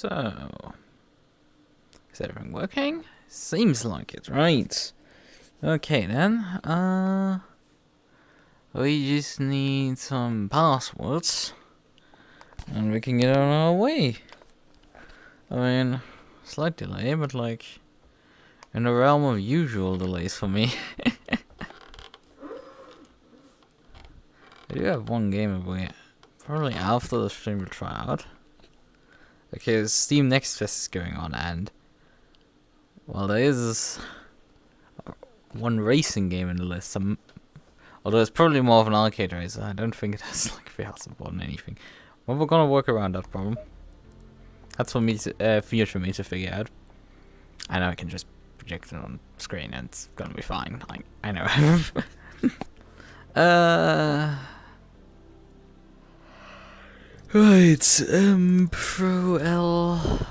So, is everything working? Seems like it, right? Okay then, we just need some passwords, and we can get on our way. I mean, slight delay, but like, in the realm of usual delays for me. I do have one game away, probably after the stream will try out. Okay, the Steam Next Fest is going on, and well, there is one racing game in the list. Although it's probably more of an arcade racer. I don't think it has like VR support and anything. Well, we're gonna work around that problem. That's for me to, for you me to figure out. I know I can just project it on screen and it's gonna be fine. I know. Right, Pro L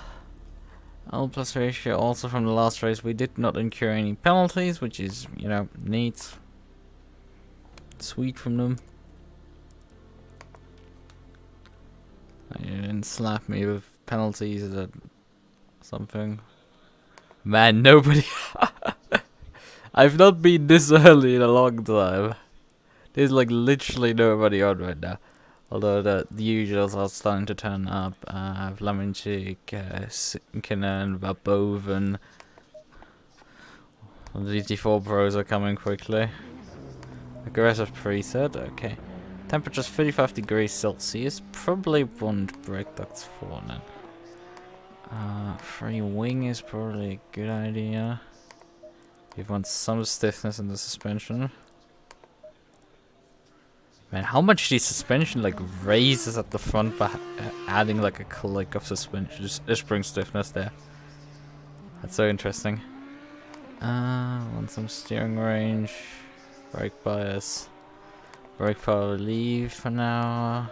plus ratio. Also from the last race, we did not incur any penalties, which is, you know, neat. Sweet from them. You didn't slap me with penalties or something. Man, nobody. I've not been this early in a long time. There's like literally nobody on right now. Although the usuals are starting to turn up. Vlaminchik, Sinkinen, Vaboven. GT4 pros are coming quickly. Aggressive preset, okay. Temperature's 35 degrees Celsius. Probably won't break ducts for then. Free wing is probably a good idea. You want some stiffness in the suspension. Man, how much the suspension like raises at the front by adding like a click of suspension, spring stiffness there. That's so interesting. Want some steering range. Brake bias, brake power relief for now.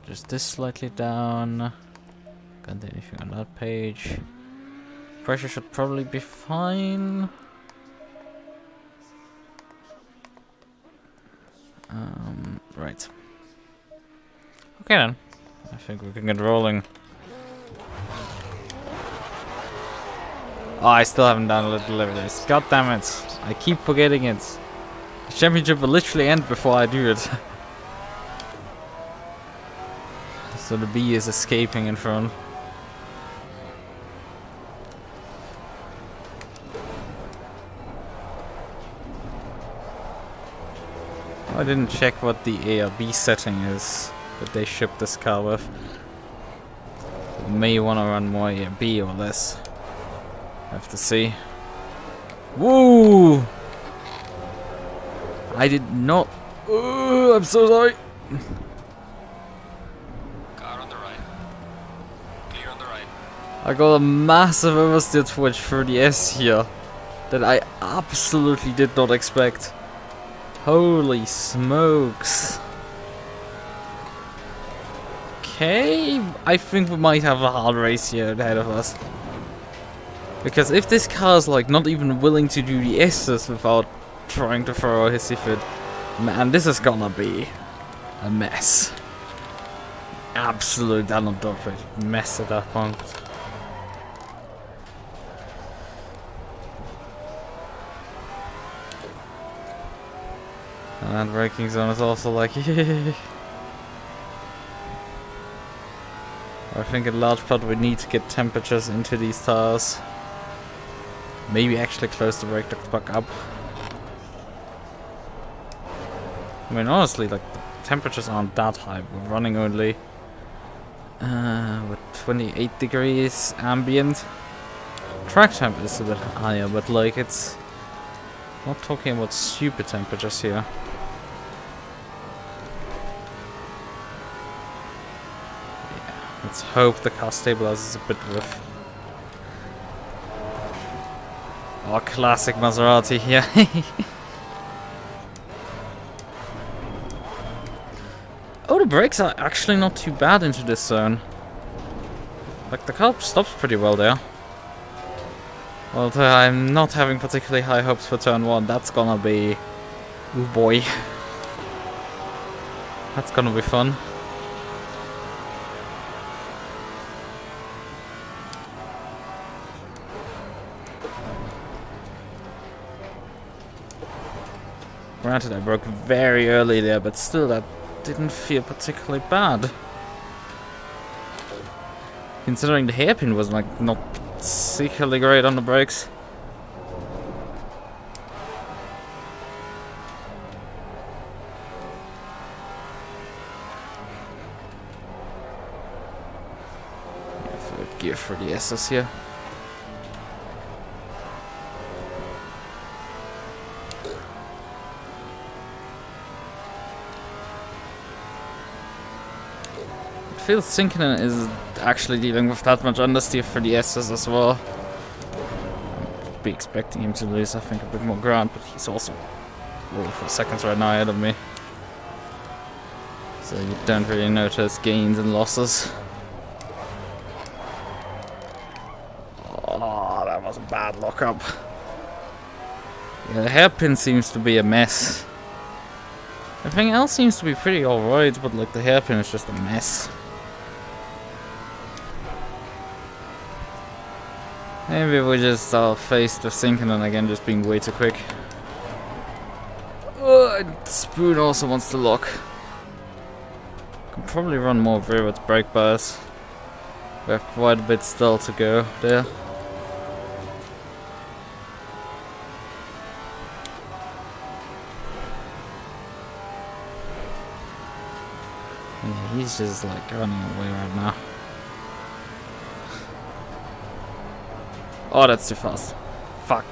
Just this slightly down. Can't do anything on that page. Pressure should probably be fine. Right. Okay then. I think we can get rolling. Oh, I still haven't downloaded this. God damn it. I keep forgetting it. The championship will literally end before I do it. So the bee is escaping in front. I didn't check what the ARB setting is that they shipped this car with. You may want to run more ARB or less. Have to see. Woo! I did not. I'm so sorry. Car on the right. Clear on the right. I got a massive oversteer twitch through the S here that I absolutely did not expect. Holy smokes. Okay, I think we might have a hard race here ahead of us. Because if this car is like not even willing to do the S's without trying to throw a hissy fit, man, this is gonna be a mess. Absolute Donald Duck mess at that point. And that braking zone is also like, I think in large part we need to get temperatures into these tires. Maybe actually close the brake duct back up. I mean, honestly, like, the temperatures aren't that high. We're running only, what, 28 degrees ambient. Track temp is a bit higher, but like, it's not talking about super temperatures here. Yeah, let's hope the car stabilizes a bit with. Oh, classic Maserati here. Oh, the brakes are actually not too bad into this zone. Like, the car stops pretty well there. Although I'm not having particularly high hopes for turn 1. That's gonna be... oh boy. That's gonna be fun. Granted, I broke very early there, but still, that didn't feel particularly bad. Considering the hairpin was like not particularly great on the brakes. Third gear for the S's here. I feel Sinkinen is actually dealing with that much understeer for the S's as well. I'd be expecting him to lose, I think, a bit more ground, but he's also over 4 seconds right now ahead of me. So you don't really notice gains and losses. Oh, that was a bad lockup. Yeah, the hairpin seems to be a mess. Everything else seems to be pretty alright, but like the hairpin is just a mess. Maybe we just faced with Sinkinen again, just being way too quick. Spoon also wants to lock. Can probably run more rearwards brake bias. We have quite a bit still to go there. Yeah, he's just like running away right now. Oh, that's too fast. Fuck.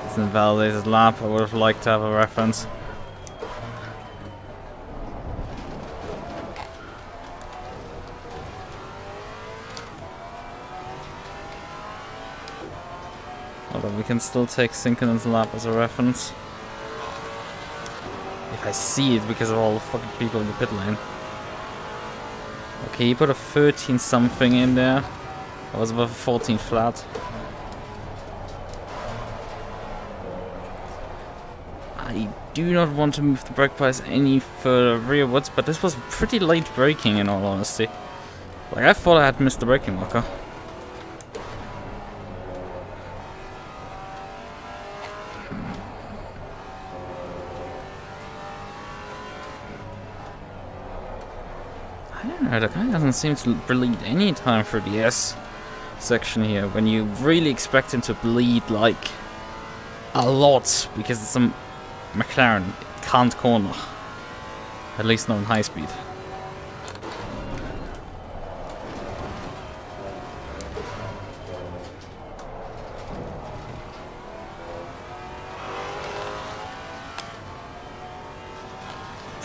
It's an invalidated lap. I would have liked to have a reference. Although we can still take Sinkinen's lap as a reference. If I see it because of all the fucking people in the pit lane. Okay, he put a 13 something in there. I was above a 14 flat. I do not want to move the brake bias any further rearwards, but this was pretty late braking in all honesty. Like, I thought I had missed the braking marker. I don't know, the guy doesn't seem to bleed any time for the S section here, when you really expect him to bleed like a lot, because it's a McLaren. It can't corner, at least not in high speed.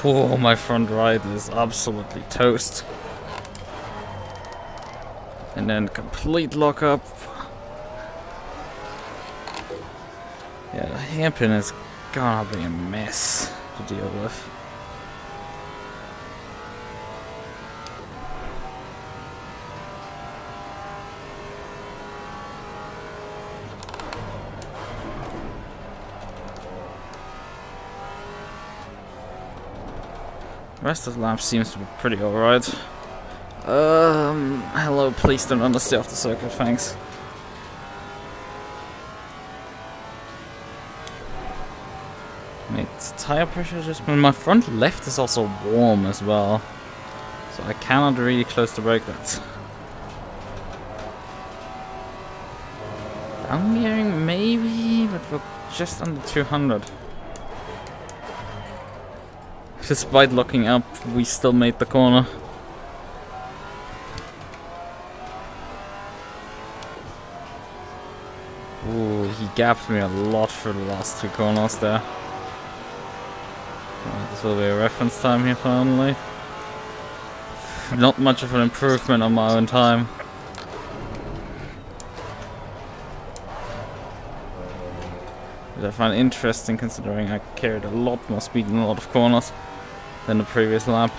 Oh, my front right is absolutely toast. And then complete lockup. Yeah, the hairpin is gonna be a mess to deal with. The rest of the lap seems to be pretty alright. Hello, please don't understeer off the circuit, thanks. Wait, tire pressure adjustment. My front left is also warm as well, so I cannot really close the brake pads. Down gearing maybe, but we're just under 200. Despite locking up, we still made the corner. Ooh, he gapped me a lot for the last 2 corners there. This will be a reference time here finally. Not much of an improvement on my own time. Which I find interesting considering I carried a lot more speed in a lot of corners than the previous lap.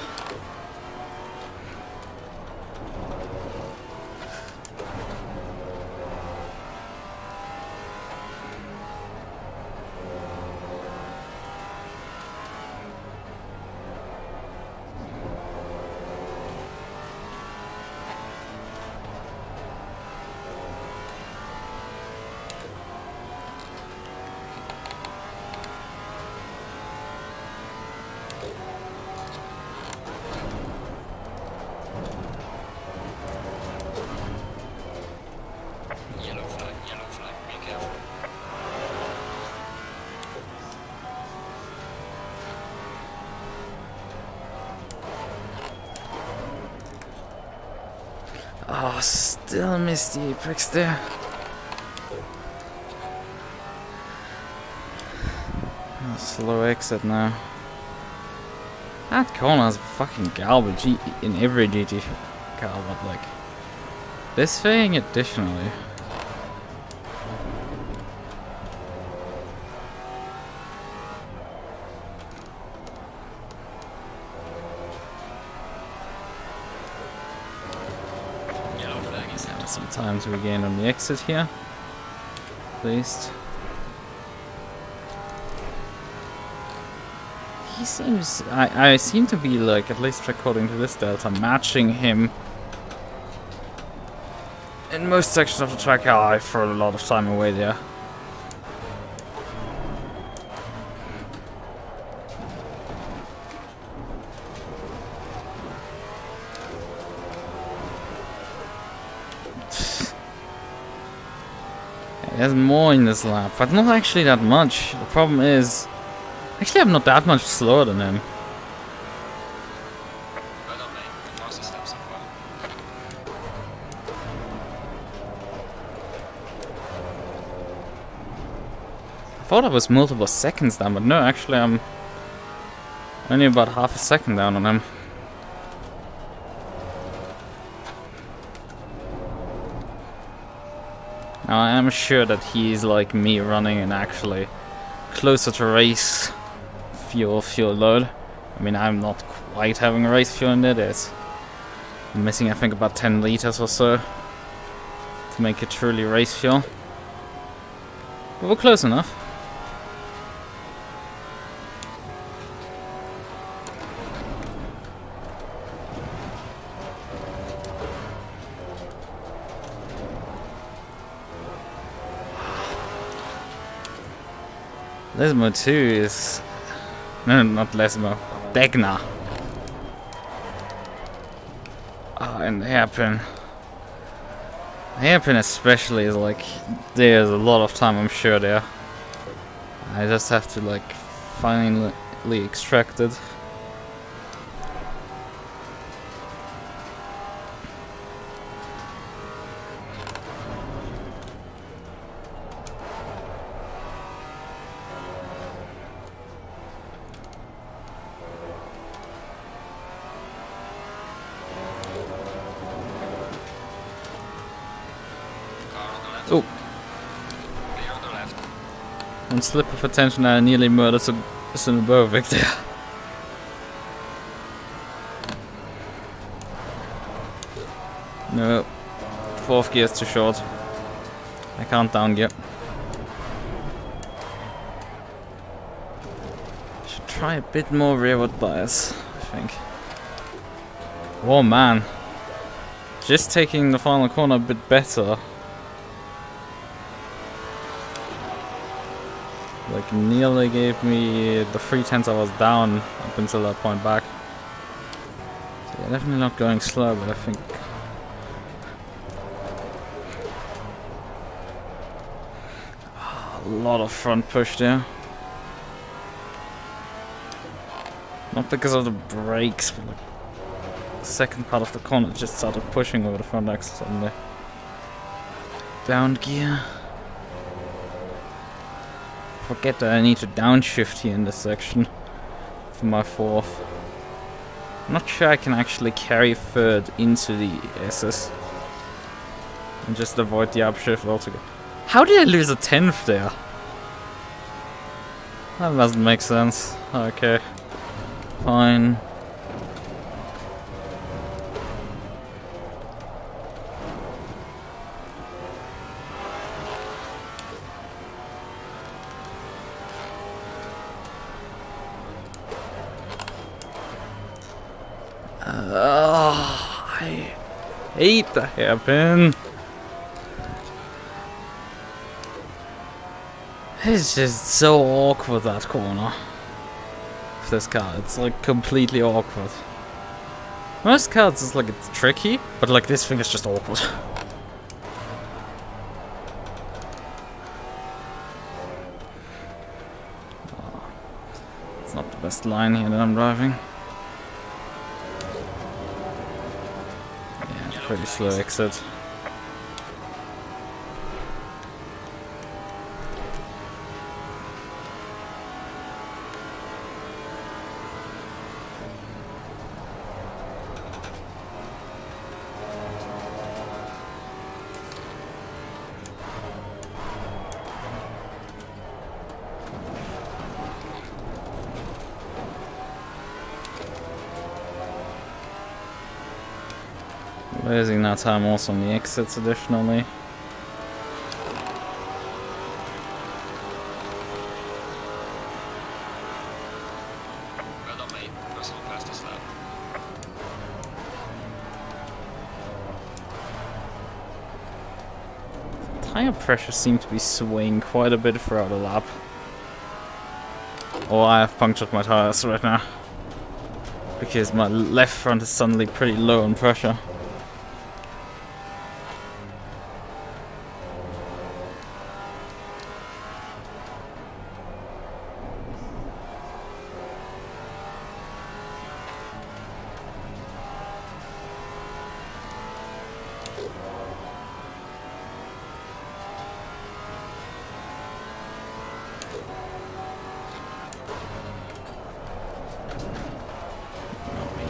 Oh, still missed the apex there. Oh, slow exit now. That corner is fucking garbage in every GT car, but like this thing additionally. Yellow flag is empty. Sometimes we gain on the exit here, at least. He seems... I seem to be, like, at least according to this delta, matching him in most sections of the track. I throw a lot of time away there. There's more in this lap, but not actually that much. The problem is... Actually, I'm not that much slower than him. Well done, mate. The fastest step so far. I thought I was multiple seconds down, but no, actually I'm only about half a second down on him. Now I am sure that he's like me, running and actually closer to race fuel load. I mean, I'm not quite having race fuel in it. I'm missing, I think, about 10 liters or so to make it truly race fuel. But we're close enough. Lesmo 2 is... No, not Lesmo. Degna. Oh, and the hairpin. The hairpin especially is like... There's a lot of time, I'm sure, there. I just have to, like, finally extract it. Oh, Clear on the left. one slip of attention and I nearly murdered Sunobovic there. No, fourth gear is too short. I can't down gear. Should try a bit more rearward bias, I think. Oh man, just taking the final corner a bit better. Like, nearly gave me the 3/10 I was down up until that point back. So yeah, definitely not going slow, but I think... a lot of front push there. Not because of the brakes, but like the second part of the corner just started pushing over the front axle suddenly. Down gear. Forget that I need to downshift here in this section for my fourth. I'm not sure I can actually carry third into the SS and just avoid the upshift altogether. How did I lose a 10th there? That doesn't make sense. Okay, fine. I hate the hairpin. It's just so awkward, that corner. For this car, it's like completely awkward. Most cars is like it's tricky, but like this thing is just awkward. It's not the best line here that I'm driving. pretty slow exit. Losing that time also on the exits additionally. Well done, mate. Personal fastest lap. Tire pressure seems to be swaying quite a bit throughout the lap. Oh, I have punctured my tires right now. Because my left front is suddenly pretty low on pressure.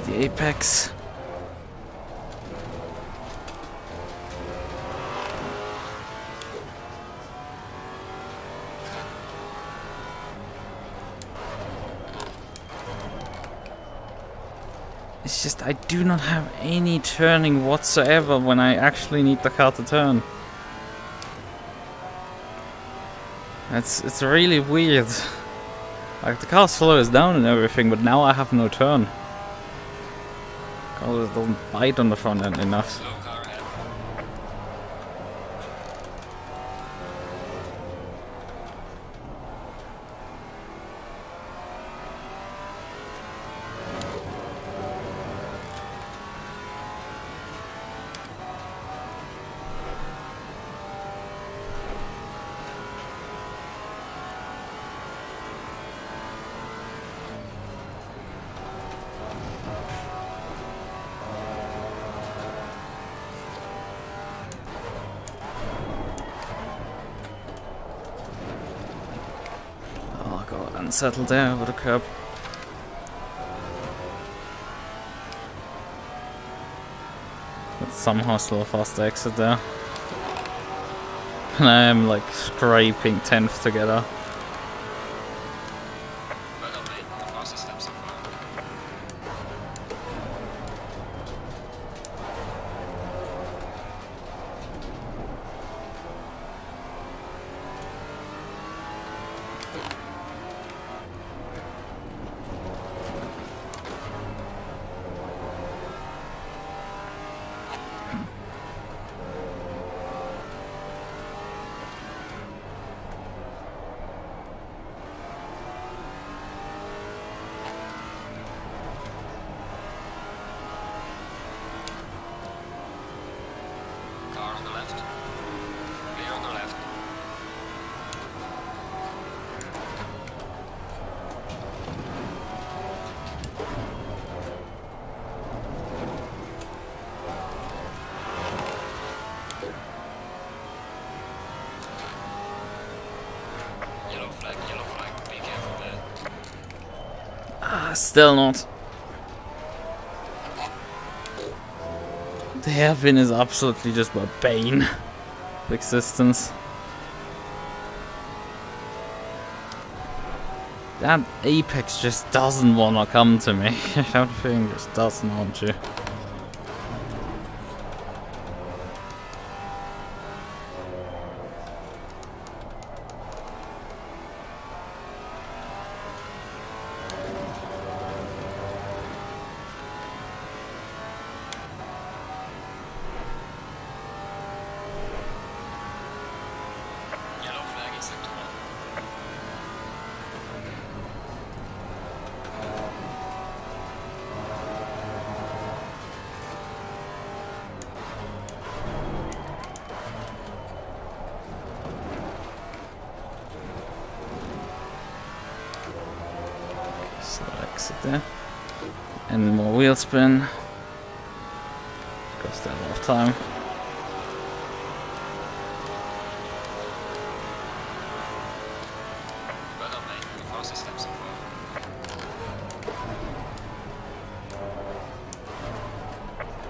The apex. It's just I do not have any turning whatsoever when I actually need the car to turn. It's really weird. Like the car slows down and everything, but now I have no turn. Car just doesn't bite on the front end enough. Slow car ahead. Oh god, unsettled there over the curb. But somehow still a fast exit there. And I am like scraping 10th together. Well done, mate. The fastest lap so far. Car on the left. Clear on the left. Yellow flag, be careful there. Ah, still not. The hairpin is absolutely just a bane of existence. That apex just doesn't wanna come to me. That thing just doesn't want to. Yellow flag in sector 1. So exit there. And more wheel spin. Cost a lot of time. Well done, mate. The fastest step so far.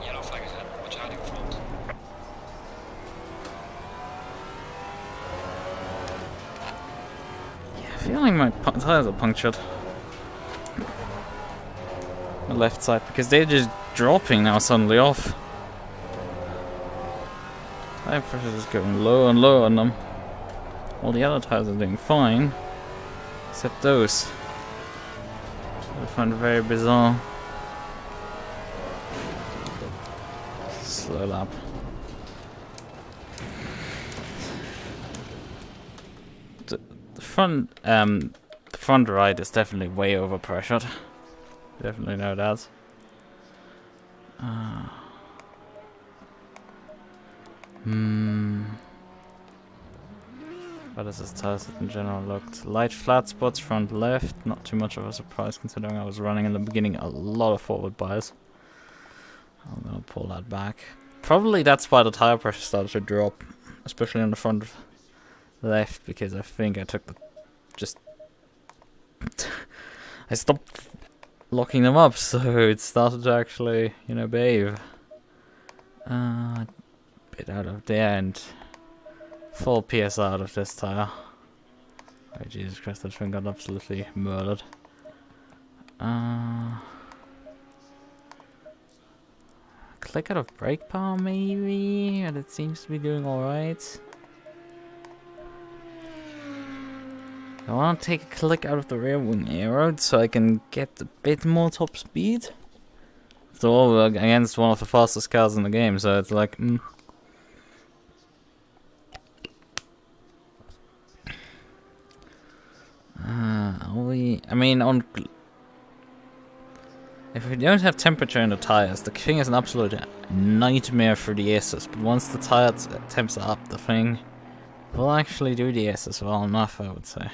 Yellow flag ahead. Watch out in front. Yeah, I feel like my tires are punctured. The left side, because they're just dropping now suddenly off. Tire pressure is going low and low on them. All the other tires are doing fine, except those. I find it very bizarre. Slow lap. The front right is definitely way over pressured. Definitely know that. How does this tire set in general look? Light flat spots, front left. Not too much of a surprise considering I was running in the beginning a lot of forward bias. I'm gonna pull that back. Probably that's why the tire pressure started to drop, especially on the front left, because I think I took the I stopped locking them up, so it started to actually, you know, behave. Bit out of there and full PS out of this tire. Oh Jesus Christ, that thing got absolutely murdered. Click out of brake power maybe, and it seems to be doing alright. I want to take a click out of the rear wing aero so I can get a bit more top speed. After all, we're against one of the fastest cars in the game, so it's like, I mean, if we don't have temperature in the tires, the thing is an absolute nightmare for the aces. But once the tire temps are up, the thing will actually do the aces well enough, I would say.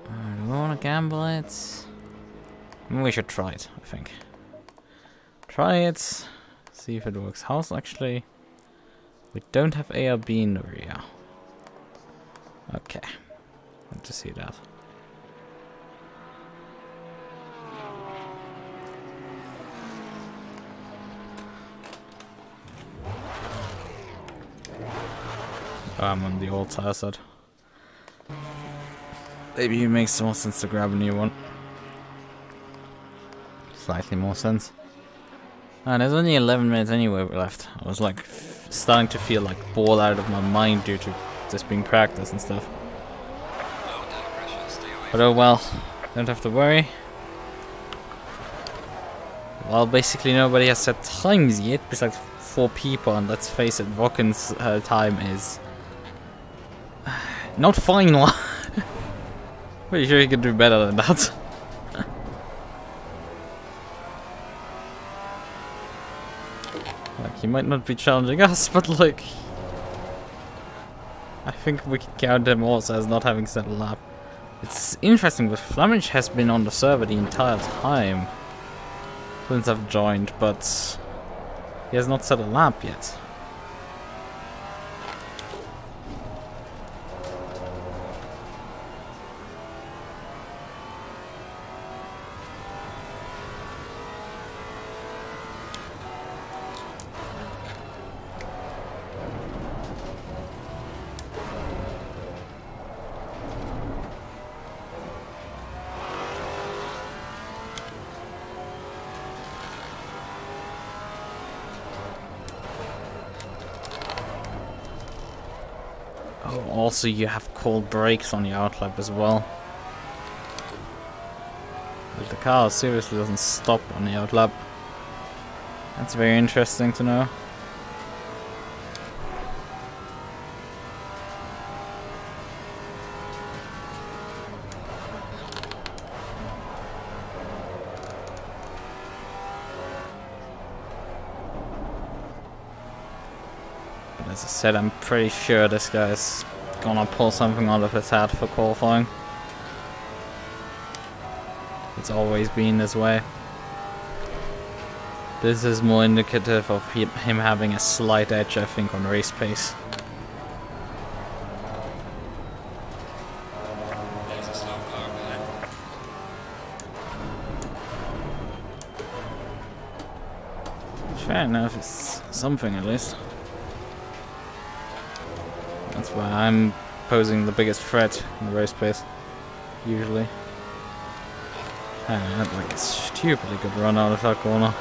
Do we want to gamble it? We should try it, I think. Try it, see if it works. How's actually... We don't have A or B in the rear. Okay, good to see that. I'm on the old tire set. Maybe it makes more sense to grab a new one. Slightly more sense. And there's only 11 minutes anyway left. I was like starting to feel like bored out of my mind due to this being practice and stuff. But oh well, don't have to worry. Well, basically nobody has set times yet, besides 4 people, and let's face it, Voken's time is not final. Pretty sure he can do better than that. Like, he might not be challenging us, but like, I think we can count him also as not having set a lap. It's interesting, but Flemish has been on the server the entire time since I've joined, but he has not set a lap yet. Oh, also you have cold brakes on your outlap as well. But the car seriously doesn't stop on the outlap. That's very interesting to know. As I said, I'm pretty sure this guy's gonna pull something out of his hat for qualifying. It's always been this way. This is more indicative of him having a slight edge, I think, on race pace. There's a slow car behind. Fair enough, it's something at least. That's why I'm posing the biggest threat in the race pace, usually. I had like a stupidly good run out of that corner.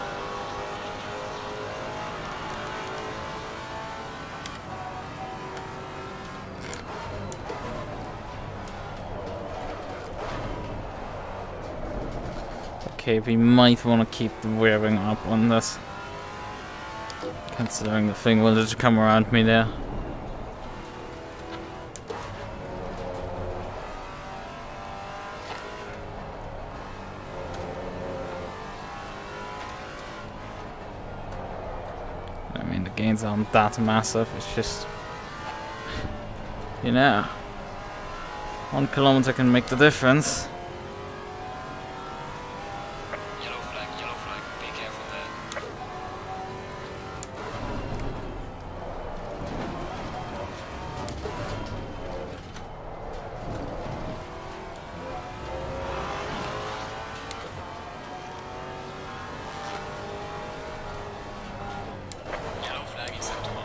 Okay, we might want to keep rearing up on this, considering the thing wanted to come around me there. I mean, the gains aren't that massive, it's just, you know, 1 kilometer can make the difference. Yellow flag, be careful there. Yellow flag in sector 1.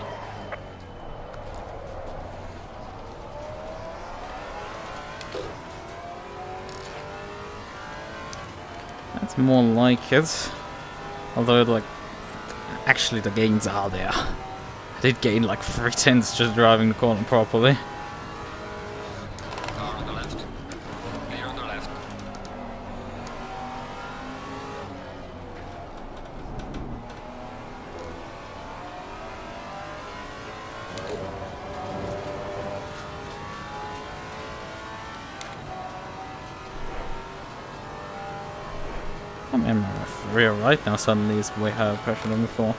That's more like it. Although, like, actually the gains are there. I did gain like 3/10 just driving the corner properly. Car on the left. Clear on the left. I mean, my rear right now suddenly is way higher pressure than before.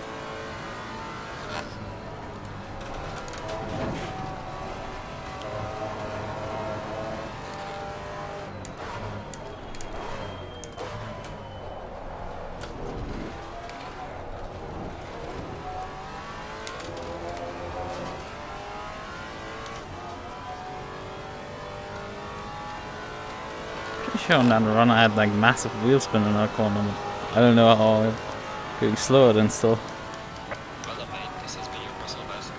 Sure, on that run I had like massive wheel spin in that corner, but I don't know how getting slower than still. Well done, mate. This has been your personal best.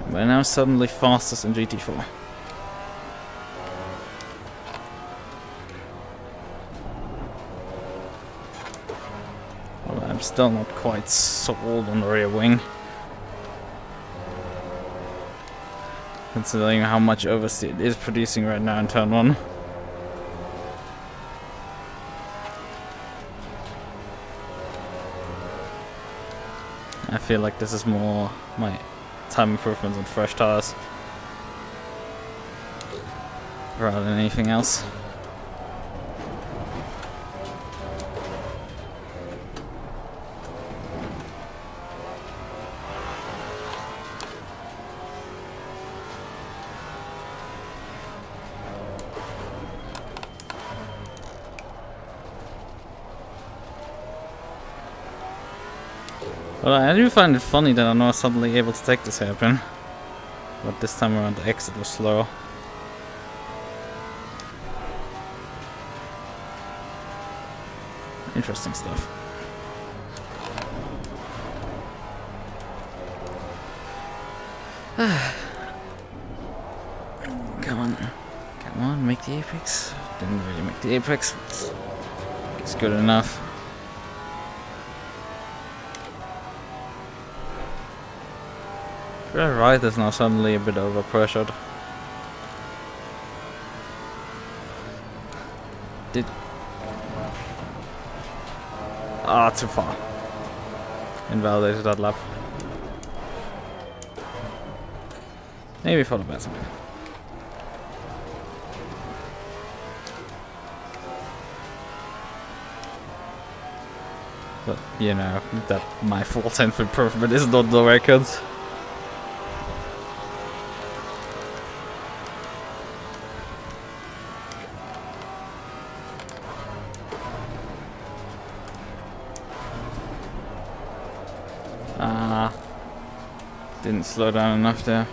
We're now suddenly fastest in GT4. Well, I'm still not quite sold on the rear wing, considering how much oversteer it is producing right now in turn 1. I feel like this is more my time improvements on fresh tires rather than anything else. Well, I do find it funny that I'm not suddenly able to take this hairpin, but this time around the exit was slower. Interesting stuff. Come on, make the apex. Didn't really make the apex. It's good enough. The right is now suddenly a bit overpressured. Too far. Invalidated that lap. Maybe for the better. But, you know, that my 4/10 improvement is not the record. Didn't slow down enough there.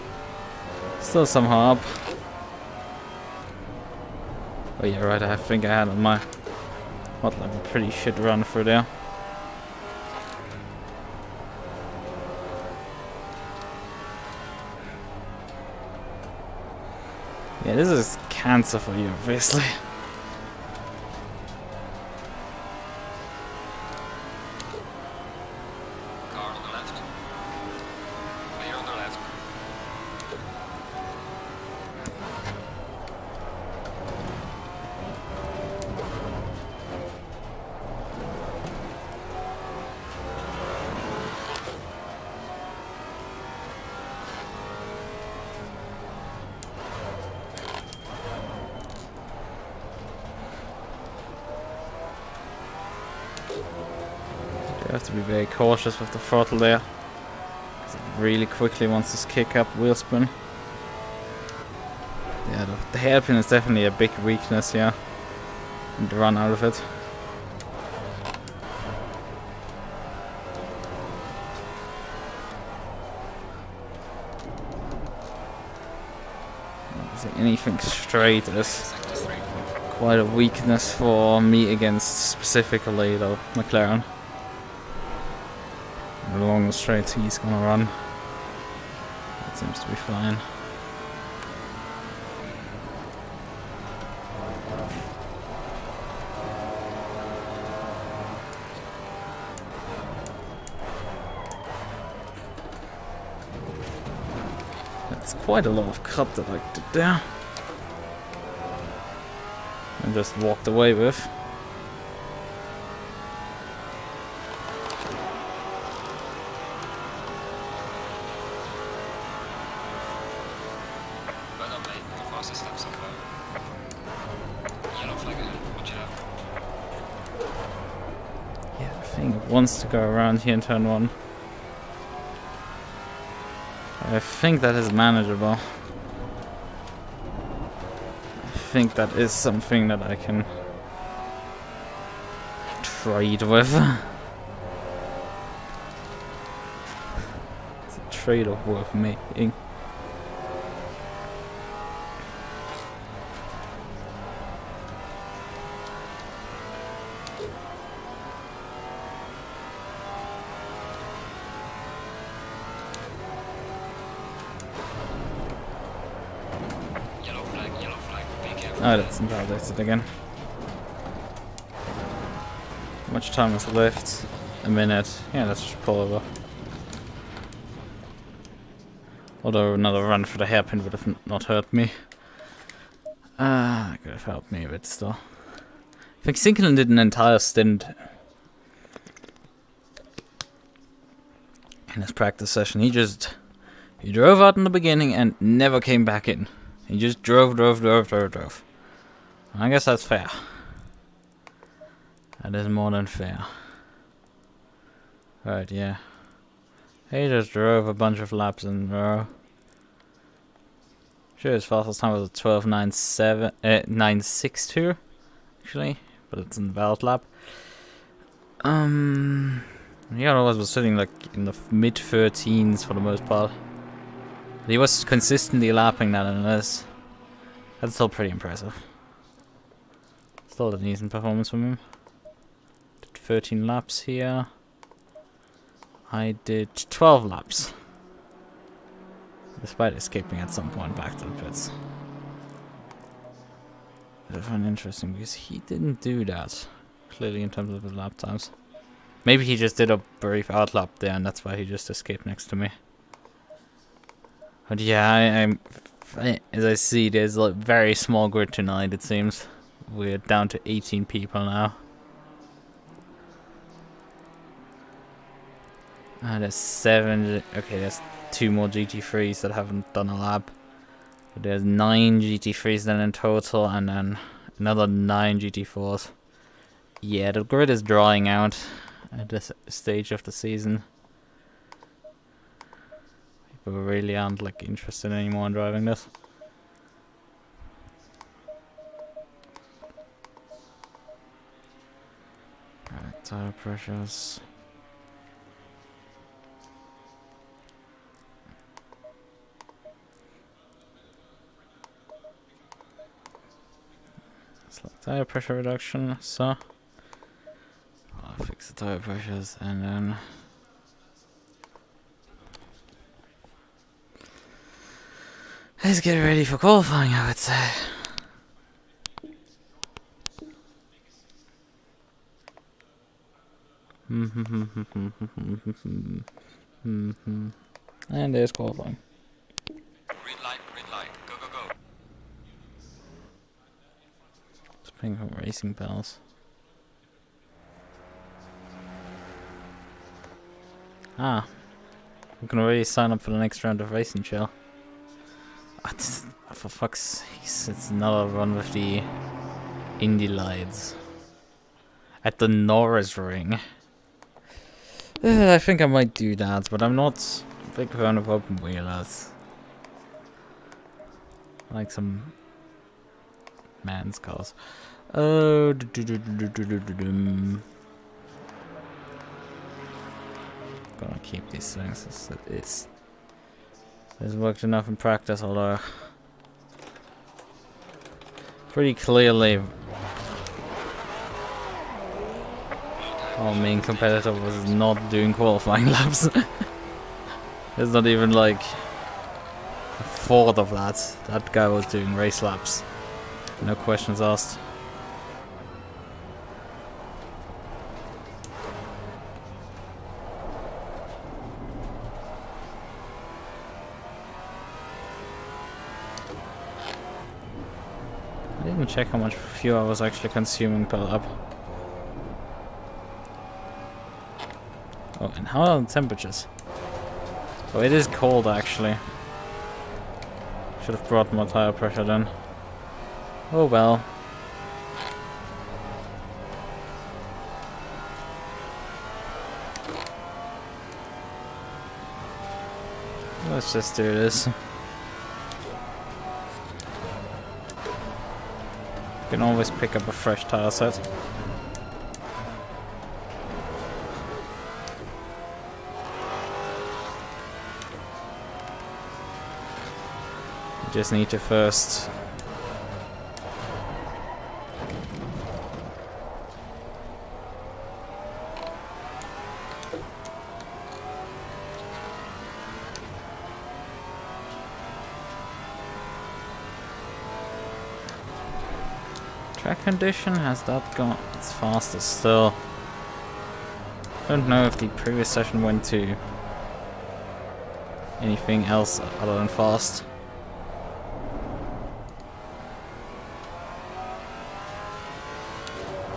Still somehow up. Oh yeah, right, I think I had on my hotline a pretty shit run through there. Yeah, this is cancer for you, obviously. Car on the left. Clear on the left. You have to be very cautious with the throttle there, because it really quickly wants to kick up wheel spin. Yeah, the hairpin is definitely a big weakness here. And to run out of it. Anything straight is Sector 3. quite a weakness for me against specifically the McLaren. Along the straight he's gonna run. That seems to be fine. That's quite a lot of cut that I did there. And just walked away with. Well done, mate. The fastest lap so far. Yellow flag ahead. Watch it out. Yeah, I think it wants to go around here in turn 1. I think that is manageable. I think that is something that I can trade with. It's a trade-off worth making. Yellow flag. Be careful. Oh, that's invalidated again. How much time is left? A minute. Yeah, let's just pull over. Although another run for the hairpin would have not hurt me. Could have helped me a bit still. I think Sinkinen did an entire stint in his practice session. He drove out in the beginning and never came back in. He just drove. I guess that's fair. That is more than fair. Right, yeah. He just drove a bunch of laps in a row. Sure, his fastest time was a 12.962, actually, but it's in the valid lap. He always was sitting like in the mid 13s for the most part. But he was consistently lapping that, and that's still pretty impressive. Still a decent performance from him. Did 13 laps here. I did 12 laps. Despite escaping at some point back to the pits. I find it interesting because he didn't do that. Clearly in terms of his lap times. Maybe he just did a brief outlap there and that's why he just escaped next to me. But yeah, as I see, there's a very small grid tonight, it seems. We're down to 18 people now. There's 7. Okay, there's 2 more GT3s that haven't done a lap. But there's 9 GT3s then in total, and then another 9 GT4s. Yeah, the grid is drawing out at this stage of the season. People really aren't like interested anymore in driving this. Right, tire pressures. Select tire pressure reduction, so I'll fix the tire pressures and then let's get ready for qualifying, I would say. And there's qualifying. Green light, go, go, go. Just playing from racing bells. Ah, we can already sign up for the next round of racing, chill. For fuck's sake, it's another run with the Indy lights at the Norris ring. I think I might do that, but I'm not a big fan of open wheelers. I like some man's cars. Oh, gonna keep these things as it is. It's worked enough in practice, although pretty clearly our main competitor was not doing qualifying laps. There's not even like a thought of that. That guy was doing race laps. No questions asked. I didn't check how much fuel I was actually consuming per lap. Oh, and how are the temperatures? Oh, it is cold actually. Should have brought more tire pressure then. Oh well. Let's just do this. You can always pick up a fresh tire set. You just need to first track condition, has that gone? It's faster still. Don't know if the previous session went to anything else other than fast.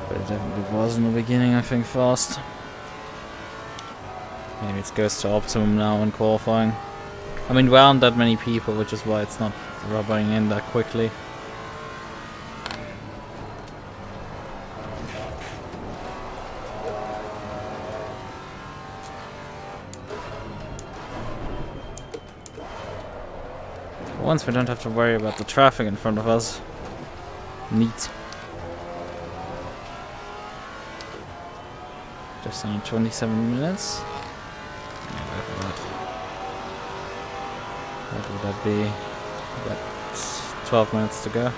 But it definitely was in the beginning, I think, fast. Maybe it goes to optimum now in qualifying. I mean, there aren't that many people, which is why it's not rubbing in that quickly. Once we don't have to worry about the traffic in front of us. Neat. Just under 27 minutes. Yeah, what would that be? About 12 minutes to go.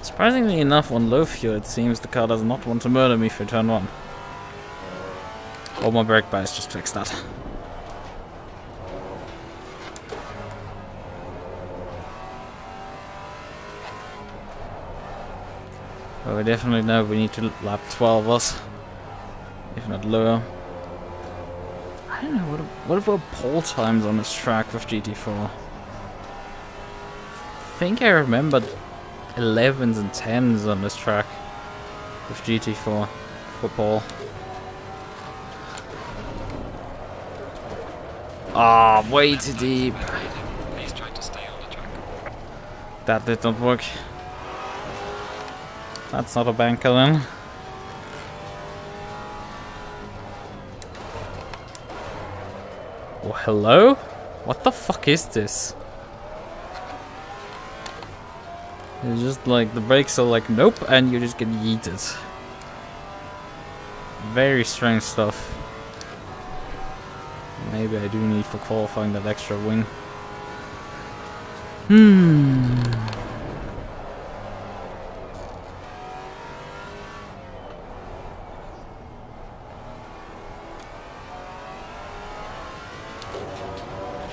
Surprisingly enough, on low fuel it seems the car does not want to murder me for turn 1. Oh, my brake bias just fixed that. But we definitely know we need to lap 12 us, if not lower. I don't know, what about pole times on this track with GT4? I think I remembered 11s and 10s on this track with GT4 for pole. Ah, way too deep. Please try to stay on the track. That did not work. That's not a banker then. Oh, hello? What the fuck is this? It's just like the brakes are like nope, and you just get yeeted. Very strange stuff. Maybe I do need for qualifying that extra wing. Do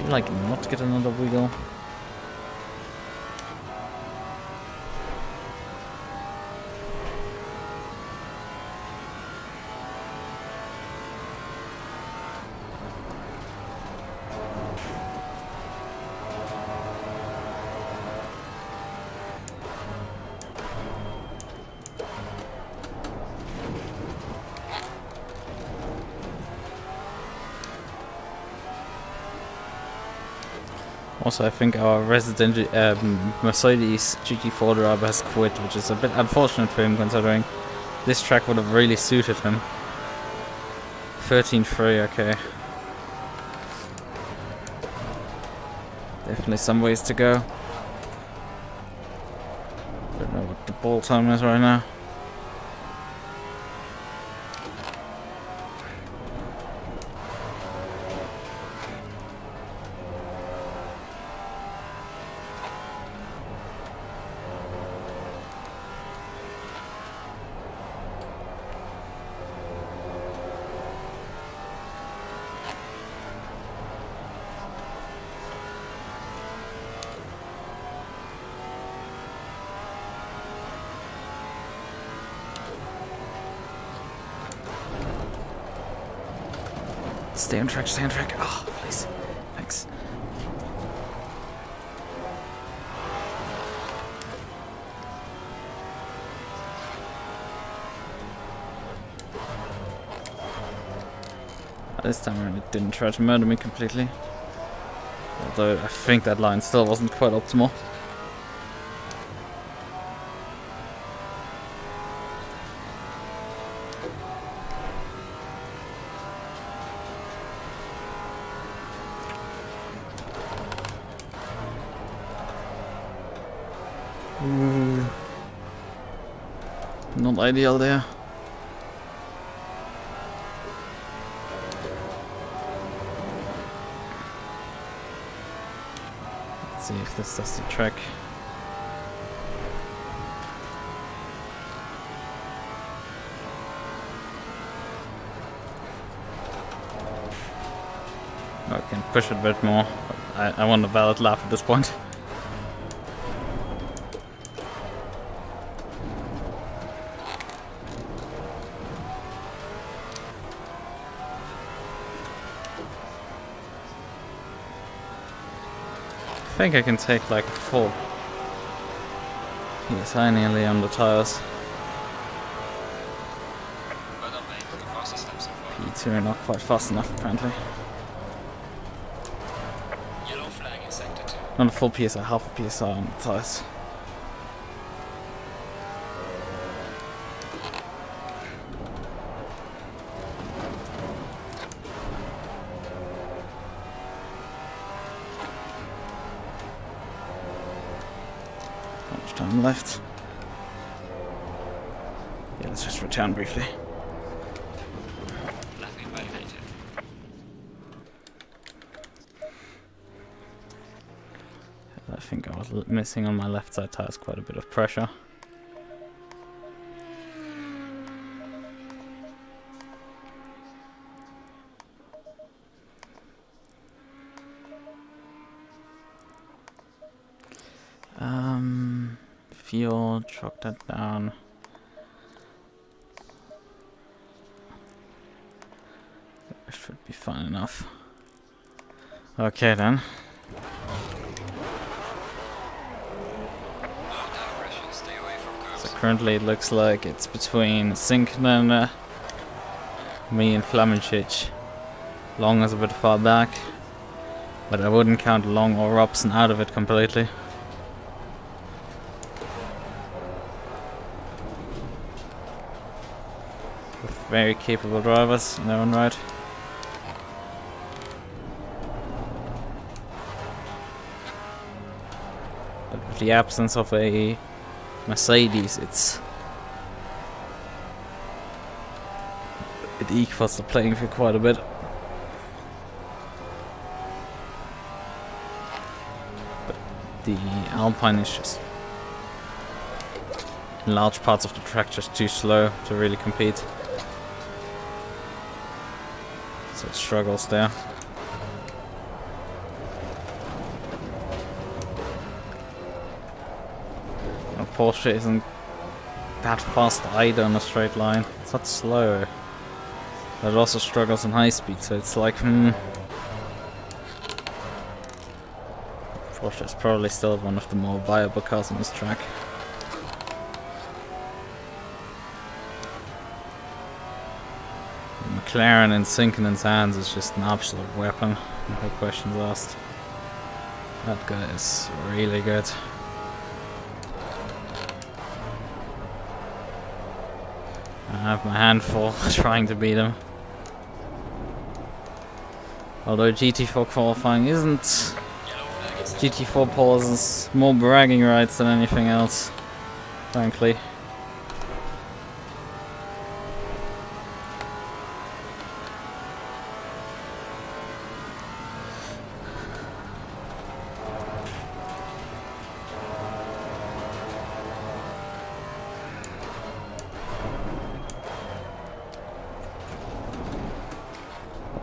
you like not get another wiggle? Also, I think our resident Mercedes GT4 driver has quit, which is a bit unfortunate for him considering this track would have really suited him. 13.3, okay. Definitely some ways to go. Don't know what the ball time is right now. Stay on track, stay on track. Oh, please. Thanks. This time around it didn't try to murder me completely. Although I think that line still wasn't quite optimal. Ooh. Not ideal there. Let's see if this does the trick. I can push it a bit more. I want a valid lap at this point. I think I can take like a full PSI nearly on the tires. Well done, mate. The fastest lap so far. P2 are not quite fast enough apparently. Yellow flag in sector 2. Not a full PSI, half a PSI on the tires. Time left. Yeah, let's just return briefly. Lapping validated. I think I was missing on my left side tires quite a bit of pressure. Fuel, chalk that down. That should be fine enough. Okay then. Low tire pressure. Stay away from curbs. So currently it looks like it's between Sinkman, me and Flammenchich. Long is a bit far back, but I wouldn't count Long or Robson out of it completely. Very capable drivers in their own right. But with the absence of a Mercedes, it equals the playing field quite a bit. the Alpine is just in large parts of the track just too slow to really compete. So it struggles there. And Porsche isn't that fast either on a straight line. It's not slow. But it also struggles in high speed, so it's like, Porsche is probably still one of the more viable cars on this track. McLaren in Sinkinen's hands is just an absolute weapon. No questions asked. That guy is really good. I have my hand full trying to beat him. Although GT4 qualifying isn't... GT4 polls is more bragging rights than anything else, frankly.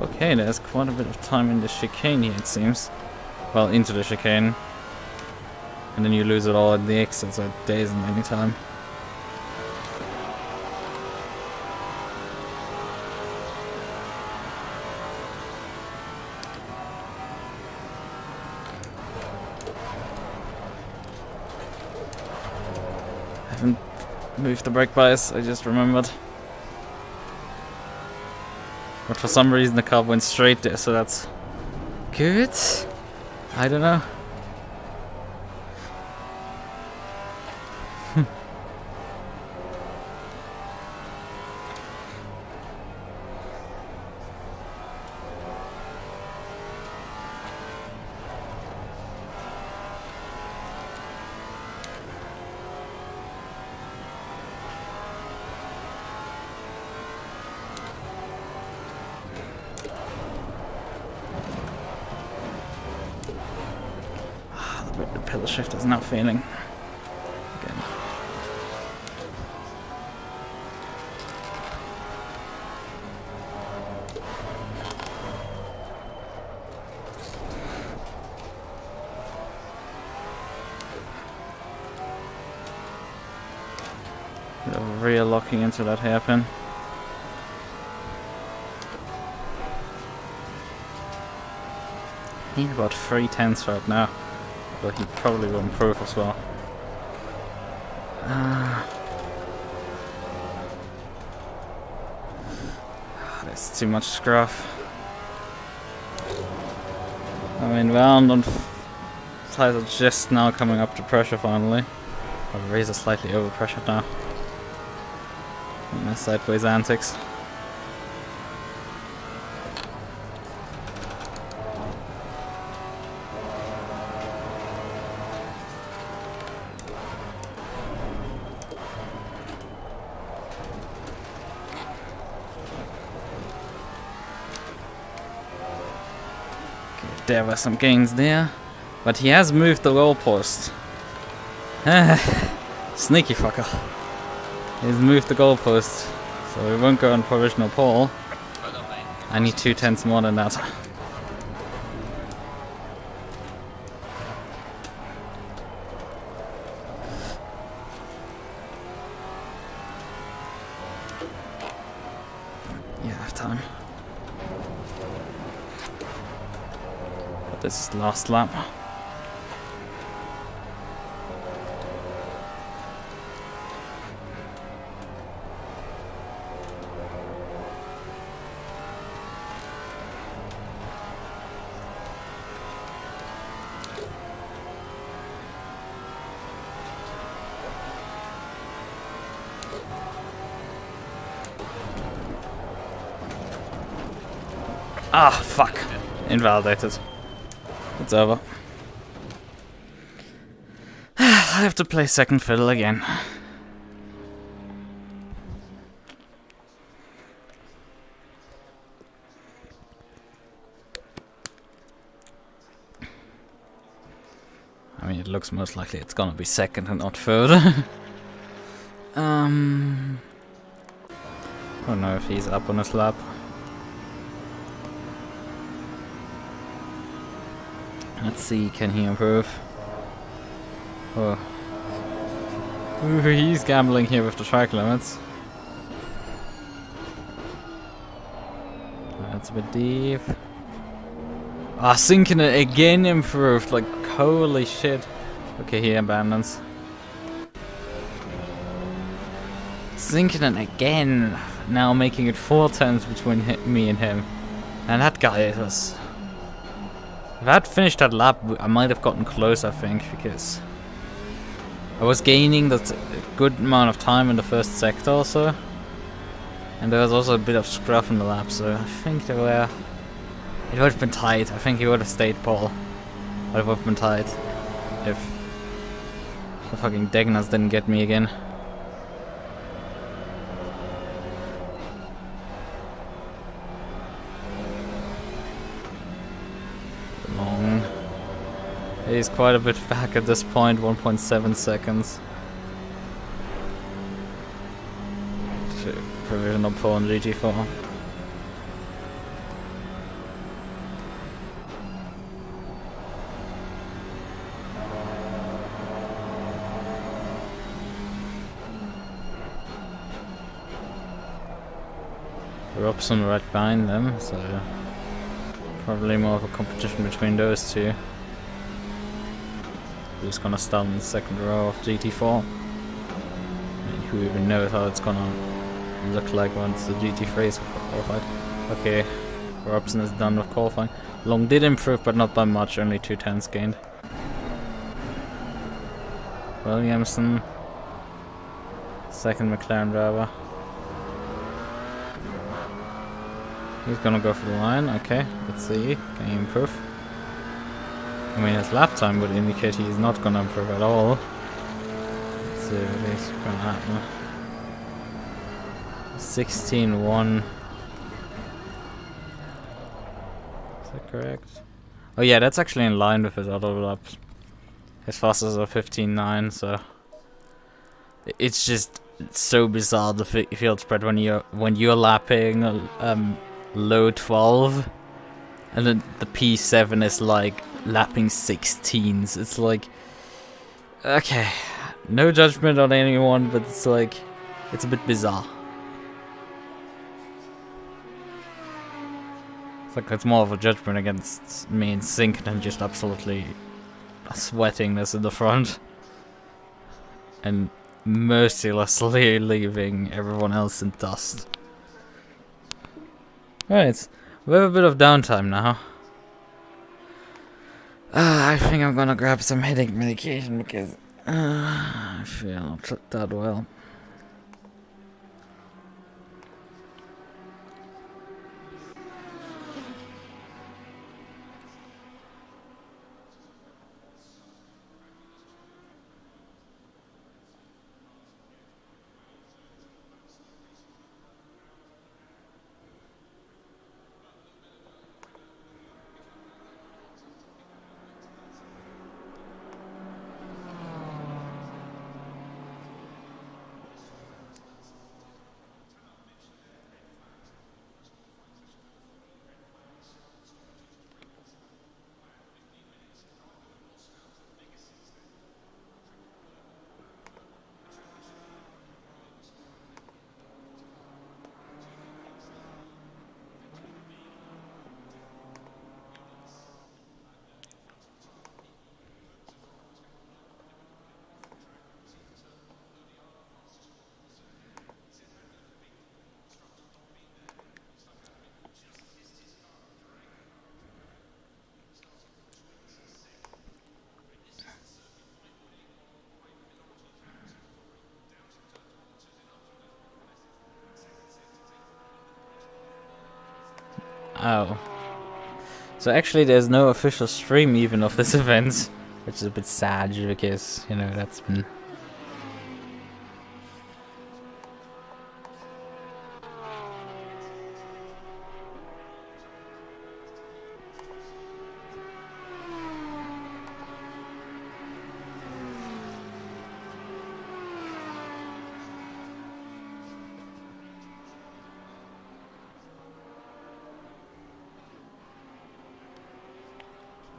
Okay, there's quite a bit of time in the chicane here, it seems. Well, into the chicane. And then you lose it all at the exit, so there isn't any time. I haven't moved the brake bias, I just remembered. But for some reason the car went straight there, so that's good. I don't know. The pillar shift is not failing. Again. Rear locking into that hairpin. Need about 3/10 right now. But he probably will improve as well. There's too much scruff. I mean, Van tires are just now coming up to pressure finally. Our Razor slightly over pressured now. And my sideways antics. There were some gains there, but he has moved the goalpost. Sneaky fucker. He's moved the goalpost, so we won't go on provisional pole. I need 2/10 more than that. Yeah, I have time. This is the last lap. Ah, fuck. Invalidated. It's over. I have to play second fiddle again. I mean, it looks most likely it's gonna be second and not third. I don't know if he's up on his lap. Let's see, can he improve? Oh. Ooh, he's gambling here with the track limits. That's a bit deep. Ah, sinking it again improved. Like, holy shit. Okay, he abandons. Sinking it again. Now making it 4 times between me and him. And that guy was... If I had finished that lap, I might have gotten close, I think, because I was gaining that good amount of time in the first sector also. And there was also a bit of scruff in the lap, so I think there were... It would have been tight. I think he would have stayed pole. But it would have been tight if the fucking Degnas didn't get me again. Long. He's quite a bit back at this point, 1.7 seconds. Provisional pole on GT4. Robson right behind them, so probably more of a competition between those two. Who's gonna start in the second row of GT4? And who even knows how it's gonna look like once the GT3 is qualified. Okay, Robson is done with qualifying. Long did improve, but not by much, only 2/10 gained. Williamson, second McLaren driver. He's gonna go for the line, okay, let's see, can he improve? I mean, his lap time would indicate he's not gonna improve at all. Let's see what is gonna happen. 16.1. Is that correct? Oh yeah, that's actually in line with his other laps. His fastest are 15.9, so... It's just so bizarre, the field spread when you're lapping low 12 and then the P7 is like lapping 16s. It's like, okay, no judgment on anyone, but it's like, it's a bit bizarre. It's like it's more of a judgment against me and Sync than just absolutely sweating this in the front and mercilessly leaving everyone else in dust. Right, we have a bit of downtime now. I think I'm gonna grab some headache medication because I feel not that well. Oh. So actually there's no official stream even of this event, which is a bit sad because, you know, that's been...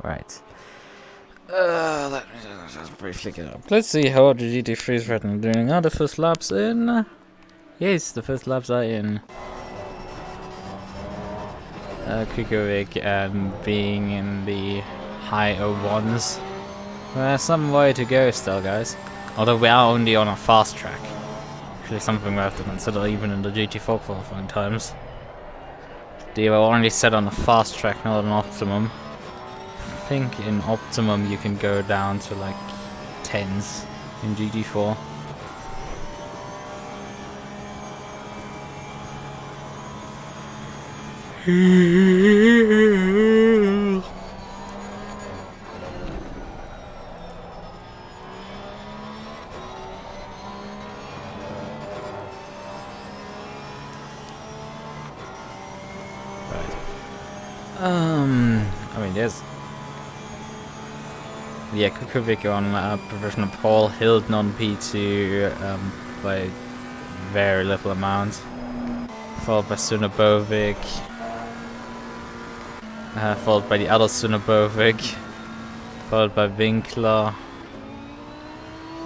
Right. Let me just briefly get up. Let's see how the GT3 is written doing. Are the first laps in? Yes, the first laps are in. Kukovic being in the high 01s. Some way to go still, guys. Although we are only on a fast track. Actually something we have to consider even in the GT4 qualifying times. They were only set on a fast track, not an optimum. I think in optimum you can go down to like 10s in GT4. I mean, there's... Yeah, Kukovic on provisional pole, Hilton on P2 by very little amount. Followed by Sunobovic. Followed by the other Sunobovic. Followed by Winkler.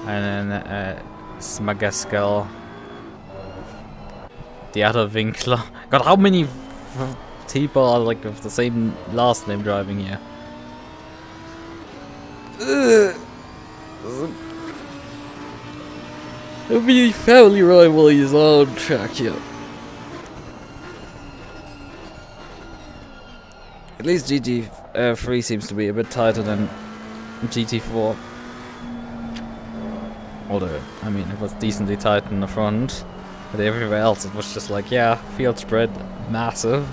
And then Smagaskal. The other Winkler. God, how many people are like with the same last name driving here? There'll be family rivalries on track here. At least GT3 seems to be a bit tighter than GT4. Although, I mean, it was decently tight in the front. But everywhere else it was just like, yeah, field spread, massive.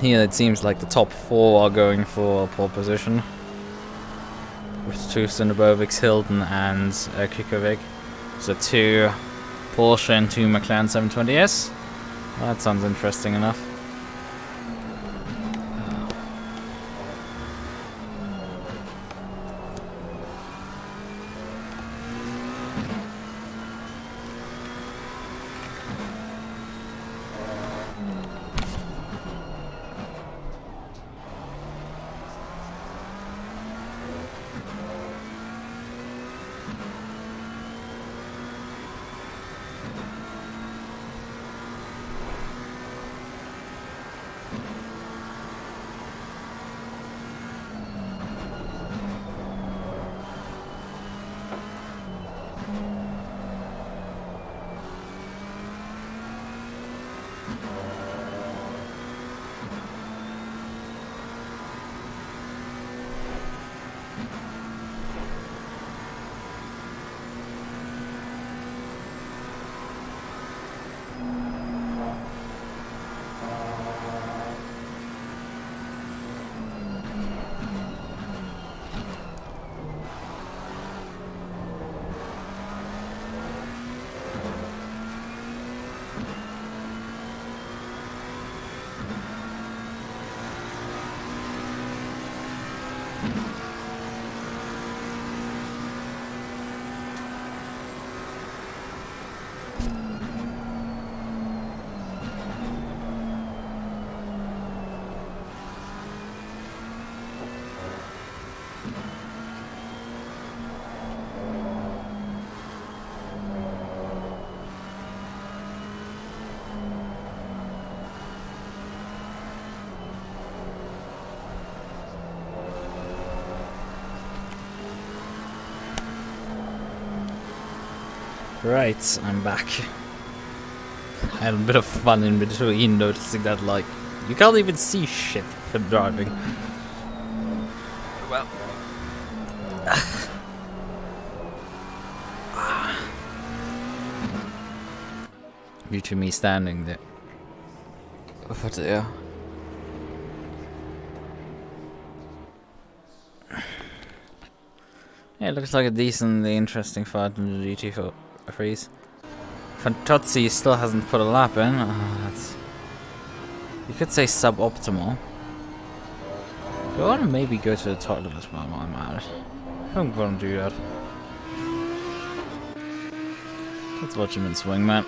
Here it seems like the top 4 are going for pole position. With 2 Sunobovics, Hilton and Kukovic. So 2 Porsche and 2 McLaren 720S. Well, that sounds interesting enough. Right, I'm back. I had a bit of fun in between noticing that, like, you can't even see shit for driving. Well. Due to me standing there. Over there. Yeah, it looks like a decently interesting fight in the GT4 freeze. Fantozzi still hasn't put a lap in. That's, you could say suboptimal. Do I want to maybe go to the toilet as well while I'm at it? I don't want to do that. Let's watch him in swing, man.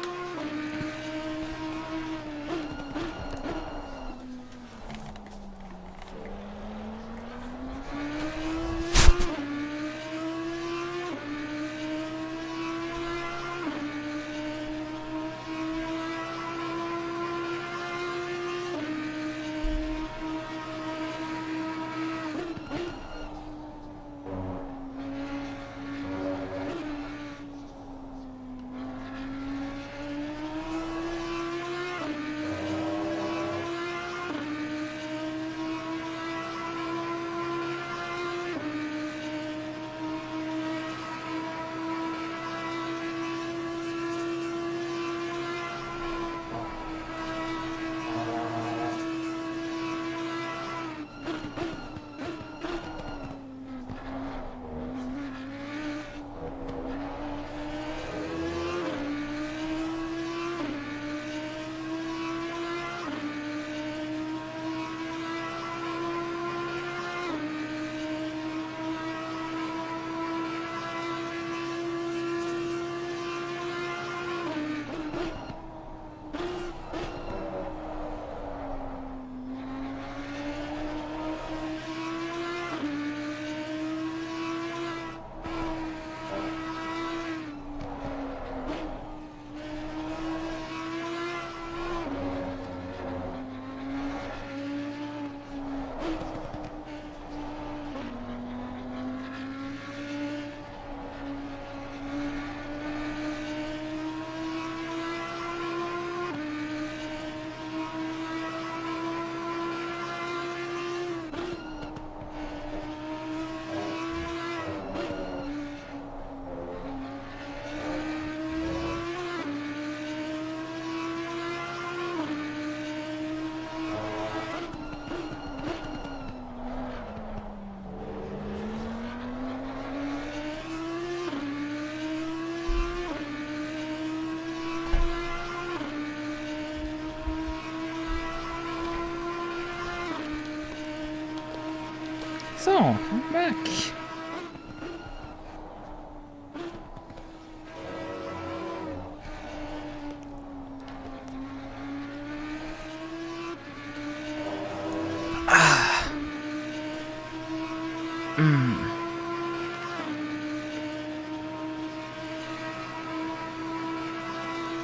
So, I'm back.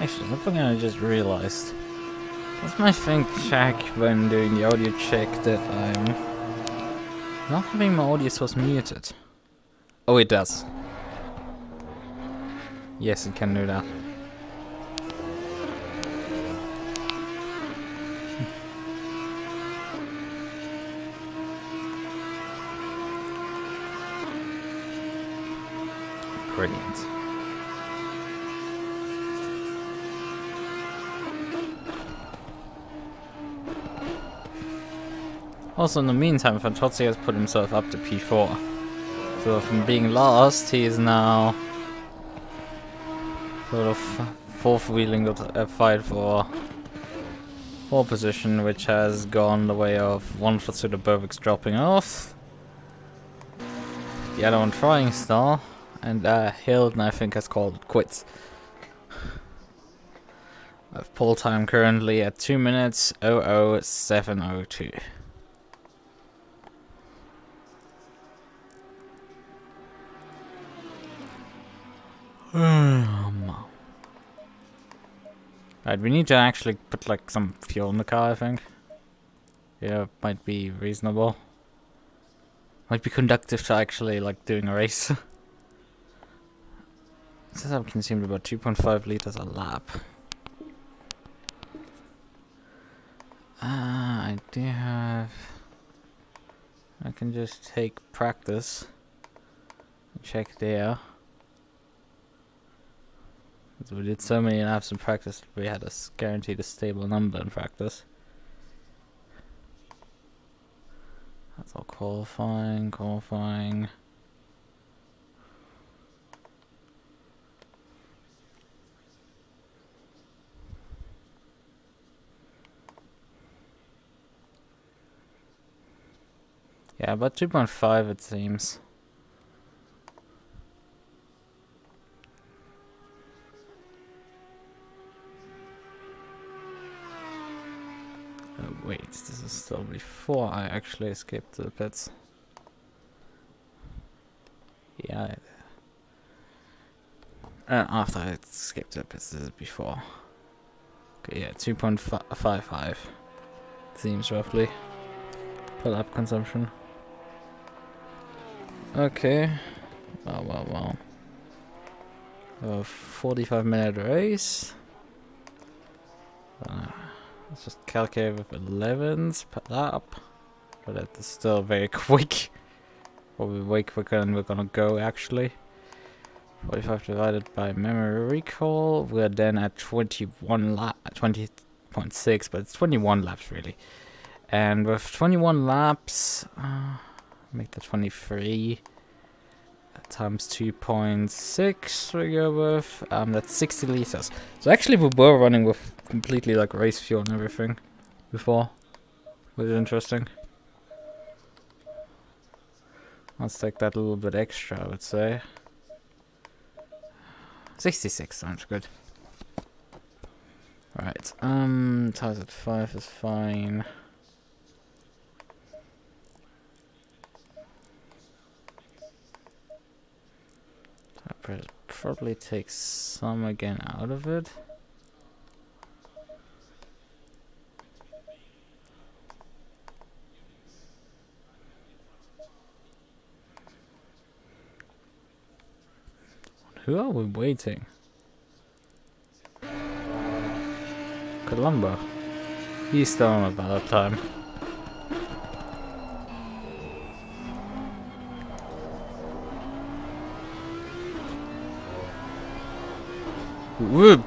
Actually, something I just realized. Does my thing check when doing the audio check that I'm not having my audio source muted? Oh, it does. Yes, it can do that. Brilliant. Also, in the meantime, Fantozzi has put himself up to P4. So from being last, he is now sort of fourth wheeling the fight for pole position, which has gone the way of one for Suda Berwick's dropping off, the other one trying still, and Hilton I think has called it quits. With pole time currently at 2 minutes 00702. Right, we need to actually put like some fuel in the car, I think. Yeah, might be reasonable. Might be conductive to actually like doing a race. This I've consumed about 2.5 liters a lap. I do have... I can just take practice. Check there. We did so many laps in practice, we had us guaranteed a stable number in practice. That's all qualifying. Yeah, about 2.5 it seems. Oh, wait, this is still before I actually escaped the pits. Yeah. After I escaped the pits, this is before. Okay, yeah, 2.55 seems roughly. Per lap consumption. Okay. Well. A 45-minute race. Let's just calculate with 11s per lap. But that is still very quick. Probably way quicker than we're gonna go actually. 45 divided by memory recall. We're then at 20.6, but it's 21 laps really. And with 21 laps, make that 23 times 2.6 we go with, that's 60 liters. So actually we were running with completely like race fuel and everything before, which is interesting. Let's take that a little bit extra, I would say. 66 sounds good. Right, tires at 5 is fine. Probably take some again out of it. Who are we waiting? Columbo. He's still on a ballot time. Whoop.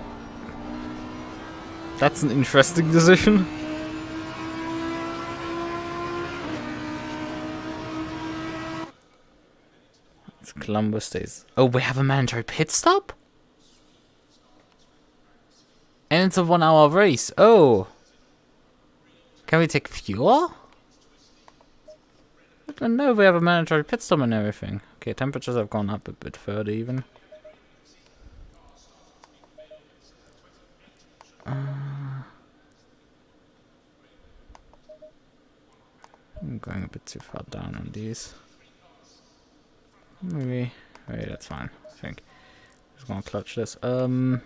That's an interesting decision. It's Columbus stays. Oh, we have a mandatory pit stop? And it's a 1 hour race. Oh. Can we take fuel? And no, we have a mandatory pit stop and everything. Okay, temperatures have gone up a bit further even. I'm going a bit too far down on these. Maybe. Wait, that's fine. I think. Just gonna clutch this. With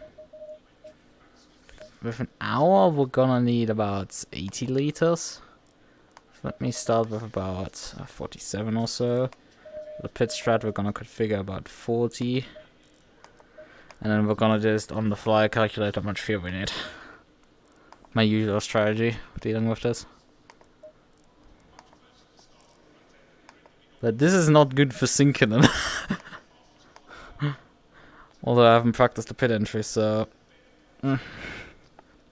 an hour, we're gonna need about 80 liters. Let me start with about 47 or so. The pit strat, we're gonna configure about 40. And then we're gonna just on the fly calculate how much fuel we need. My usual strategy for dealing with this. But this is not good for sinking it. Although I haven't practiced the pit entry, so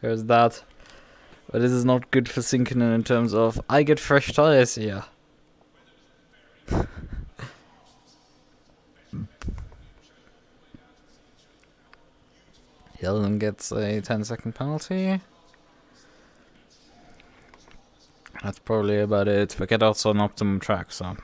there's that. But this is not good for sinking in terms of I get fresh tires here. Hilden gets a 10-second penalty. That's probably about it. We get also an optimum track, so.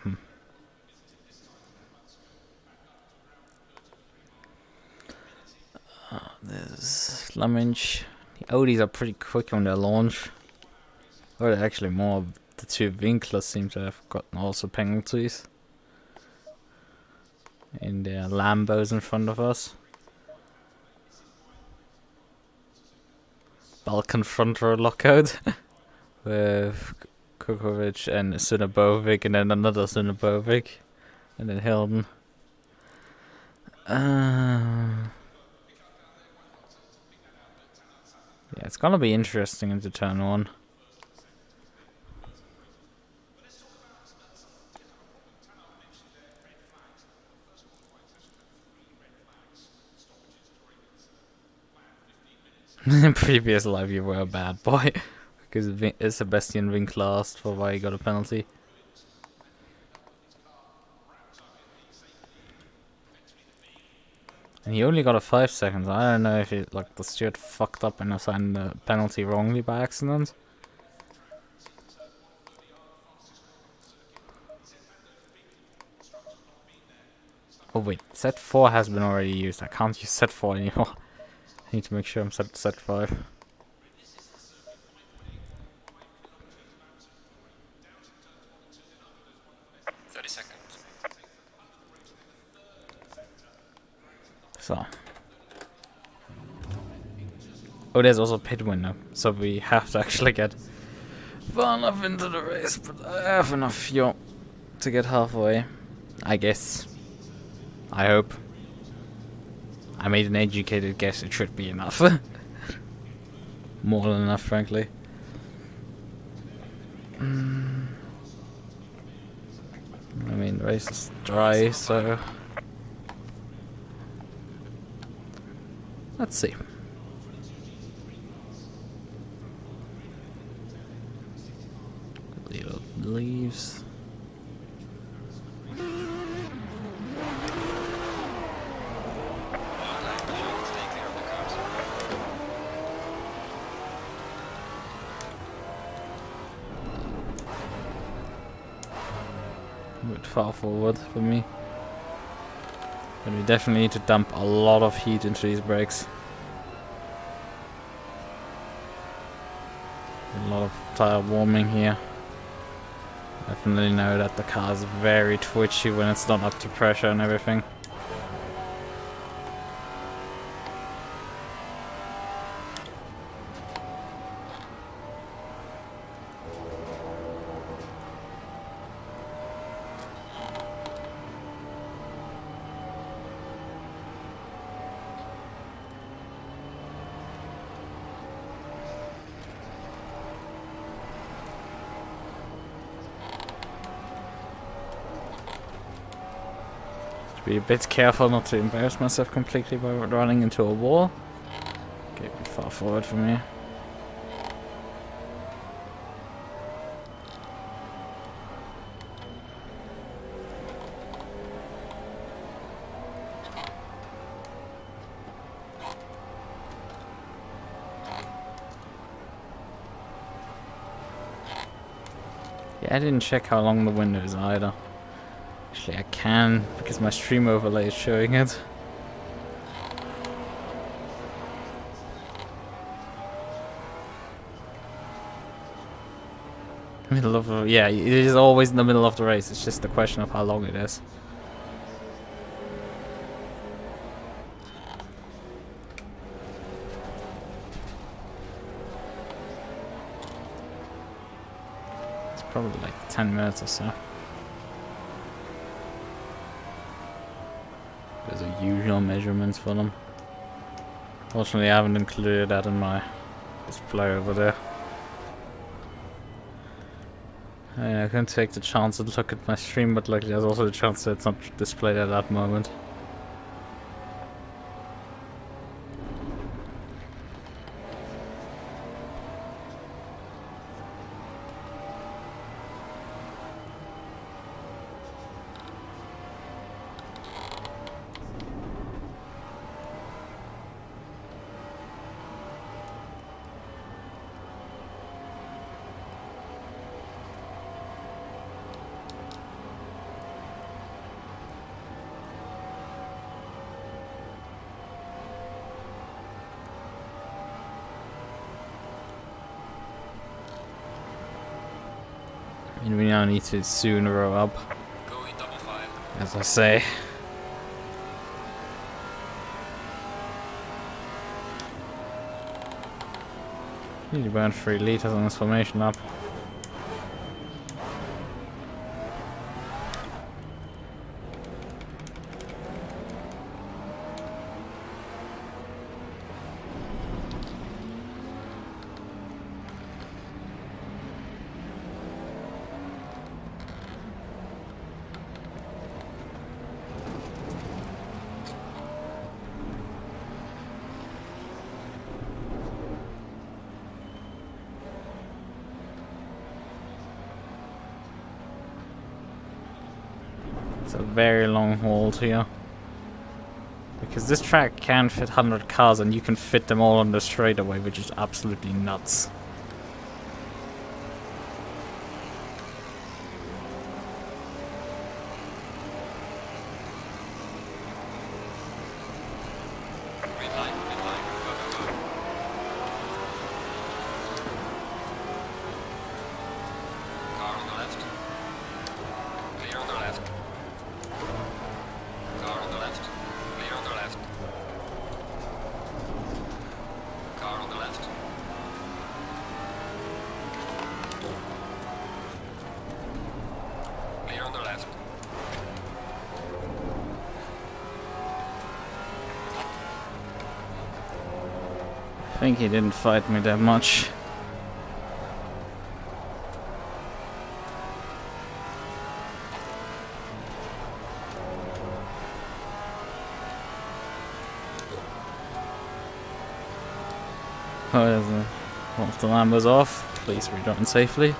There's Lamminch. The Audis are pretty quick on their launch. Or actually more of the two Winklers seem to have gotten also penalties. In their Lambos in front of us. Balkan front row lockout. With Kukovic and Sunabovic and then another Sunabovic. And then Hilden. Yeah, it's gonna be interesting into turn 1. In previous life you were a bad boy. Because Sebastian Winkler asked for why he got a penalty. And he only got a 5 seconds. I don't know if it, like, the steward fucked up and assigned the penalty wrongly by accident. Oh wait, set 4 has been already used. I can't use set 4 anymore. I need to make sure I'm set to set 5. So. Oh, there's also pit window, so we have to actually get far enough into the race, but I have enough fuel to get halfway. I guess. I hope. I made an educated guess, it should be enough. More than enough, frankly. I mean, the race is dry, so... Let's see. Little leaves. A bit far forward for me. But we definitely need to dump a lot of heat into these brakes. A lot of tire warming here. Definitely know that the car is very twitchy when it's not up to pressure and everything. Be a bit careful not to embarrass myself completely by running into a wall. Okay, a bit far forward for me. Yeah, I didn't check how long the window is either. Actually, I can, because my stream overlay is showing it. Middle of the, yeah, it is always in the middle of the race. It's just a question of how long it is. It's probably like 10 minutes or so. There's a usual measurements for them. Fortunately, I haven't included that in my display over there. I can take the chance and look at my stream, but like there's also the chance that it's not displayed at that moment. And we now need to soon row up, Going double file. as I say. Need to burn 3 liters on this formation up. It's a very long hold here. Because this track can fit 100 cars and you can fit them all on the straightaway, which is absolutely nuts. Green line, go, go, go. Car on the left. Clear on the left. Car on the left. Clear on the left. Car on the left. Clear on the left. I think he didn't fight me that much. Oh, there's one of the Lambos off. Please rejoin safely.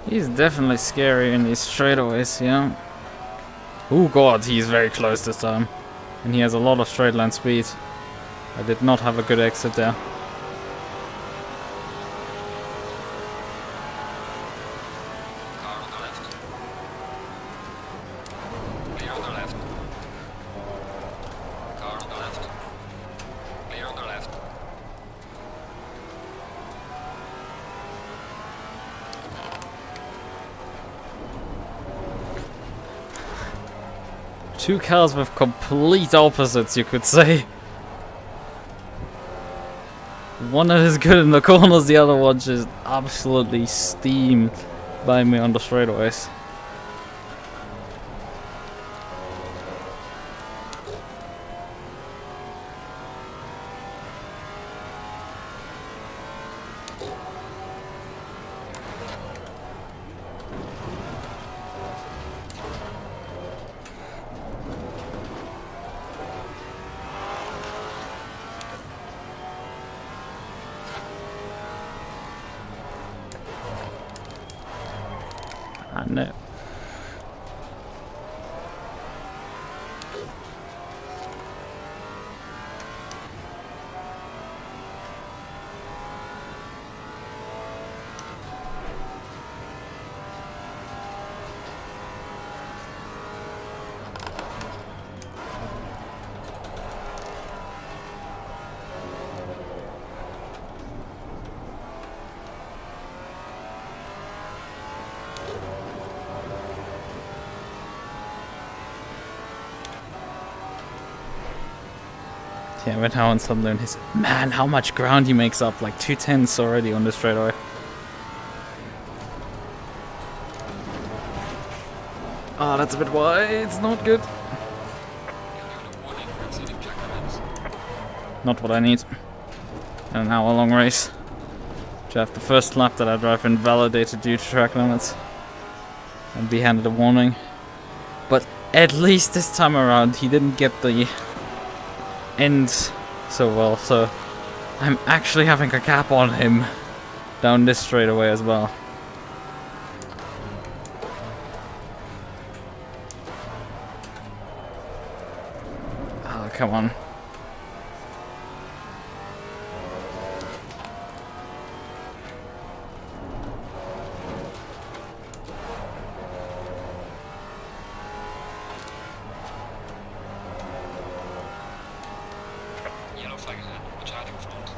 He's definitely scary in these straightaways, yeah. Oh god, he's very close this time. And he has a lot of straight line speed. I did not have a good exit there. Car on the left. Two cars with complete opposites, you could say. One that is good in the corners, the other one just absolutely steamed by me on the straightaways. I know. Yeah, but how on Sunderland his man, how much ground he makes up, like 2/10 already on this straightaway. Oh, that's a bit wide, it's not good. Not what I need. An hour-long race. To have the first lap that I drive invalidated due to track limits. And be handed a warning. But at least this time around he didn't get the end so well, so I'm actually having a cap on him down this straightaway as well. Oh, come on. Yellow flag ahead. Watch out in front.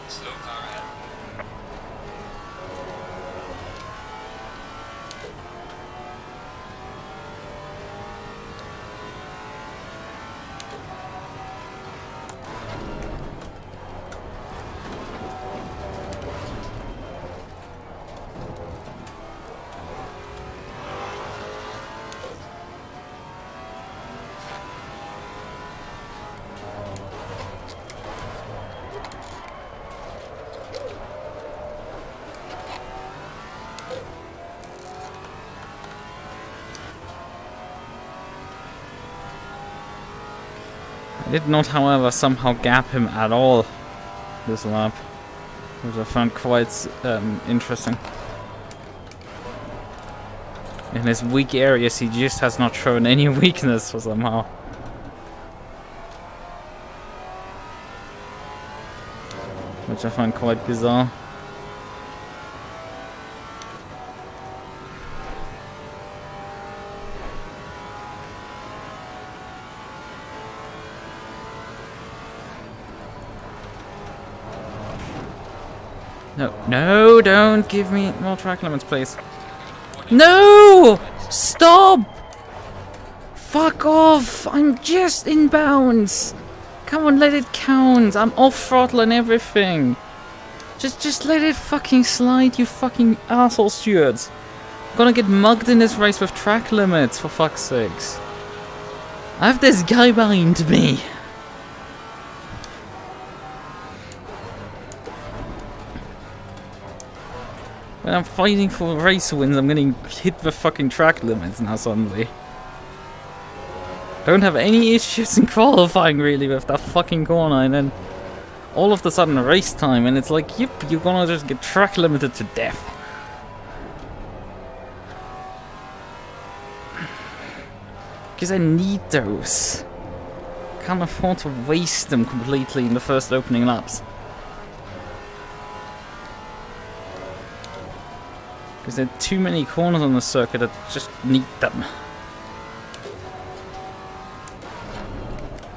Slow car ahead. I did not, however, somehow gap him at all this lap, which I found quite interesting. In his weak areas, he just has not shown any weakness for somehow. Which I find quite bizarre. No, no, don't give me more track limits, please. No! Stop! Fuck off! I'm just in bounds! Come on, let it count. I'm off throttle and everything. Just let it fucking slide, you fucking asshole stewards. I'm gonna get mugged in this race with track limits, for fuck's sakes. I have this guy behind me. When I'm fighting for race wins, I'm getting hit with fucking track limits now suddenly. Don't have any issues in qualifying really with that fucking corner, and then all of a sudden race time, and it's like, yep, you're gonna just get track limited to death. Because I need those. Can't afford to waste them completely in the first opening laps. Because there are too many corners on the circuit that just need them.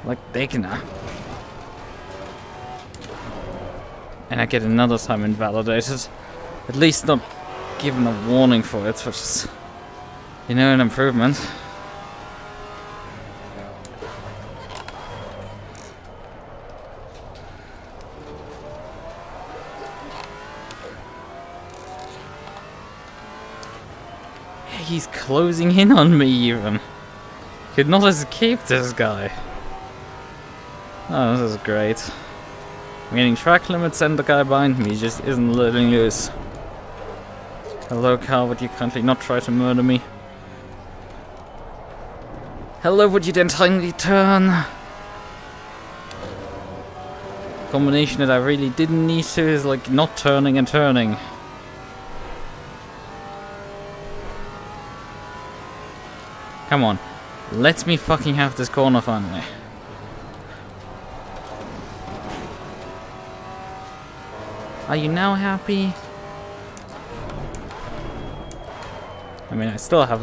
Like DerGener. And I get another time invalidated. At least not given a warning for it, which is You know, an improvement. He's closing in on me even. Could not escape this guy. Oh, this is great. I'm getting track limits and the guy behind me just isn't letting loose. Hello, Carl, would you kindly not try to murder me? Hello, would you then kindly turn? Combination that I really didn't need to is like not turning and turning. Come on, let me fucking have this corner finally. Are you now happy? I mean, I still have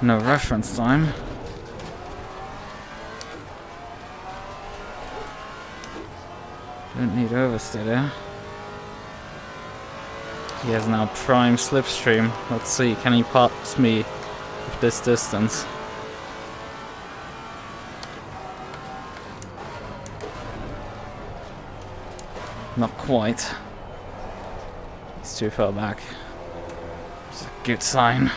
no reference time. Don't need overstay there. He has now prime slipstream. Let's see, can he pass me with this distance? Not quite. He's too far back. It's a good sign.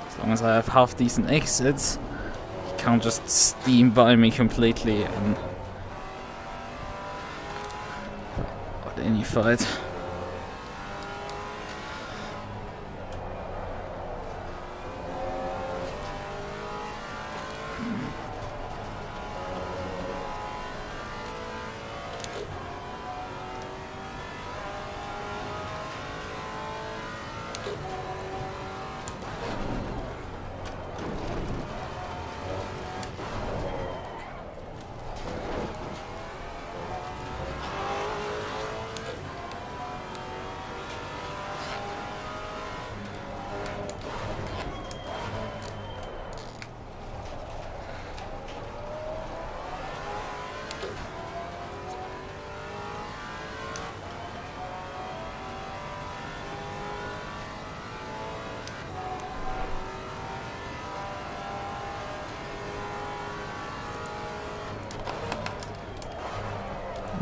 As long as I have half decent exits, he can't just steam by me completely and any fight.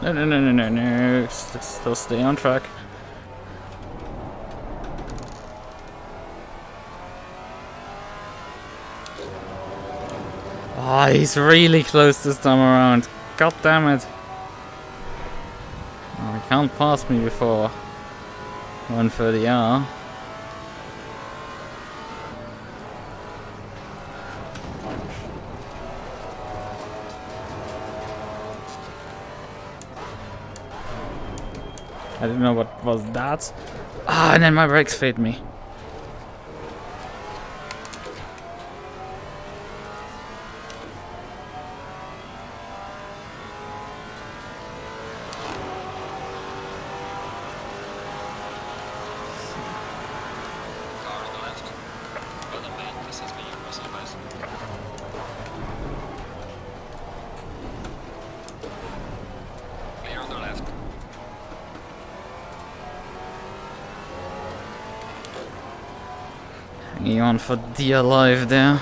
No. Still stay on track. Ah, oh, he's really close this time around. God damn it. Oh, he can't pass me before 130R. I didn't know what was that. Ah, and then my brakes failed me. Car on the left. Well, the main, this has been your personal best. Clear on the left. Hanging on for dear life there.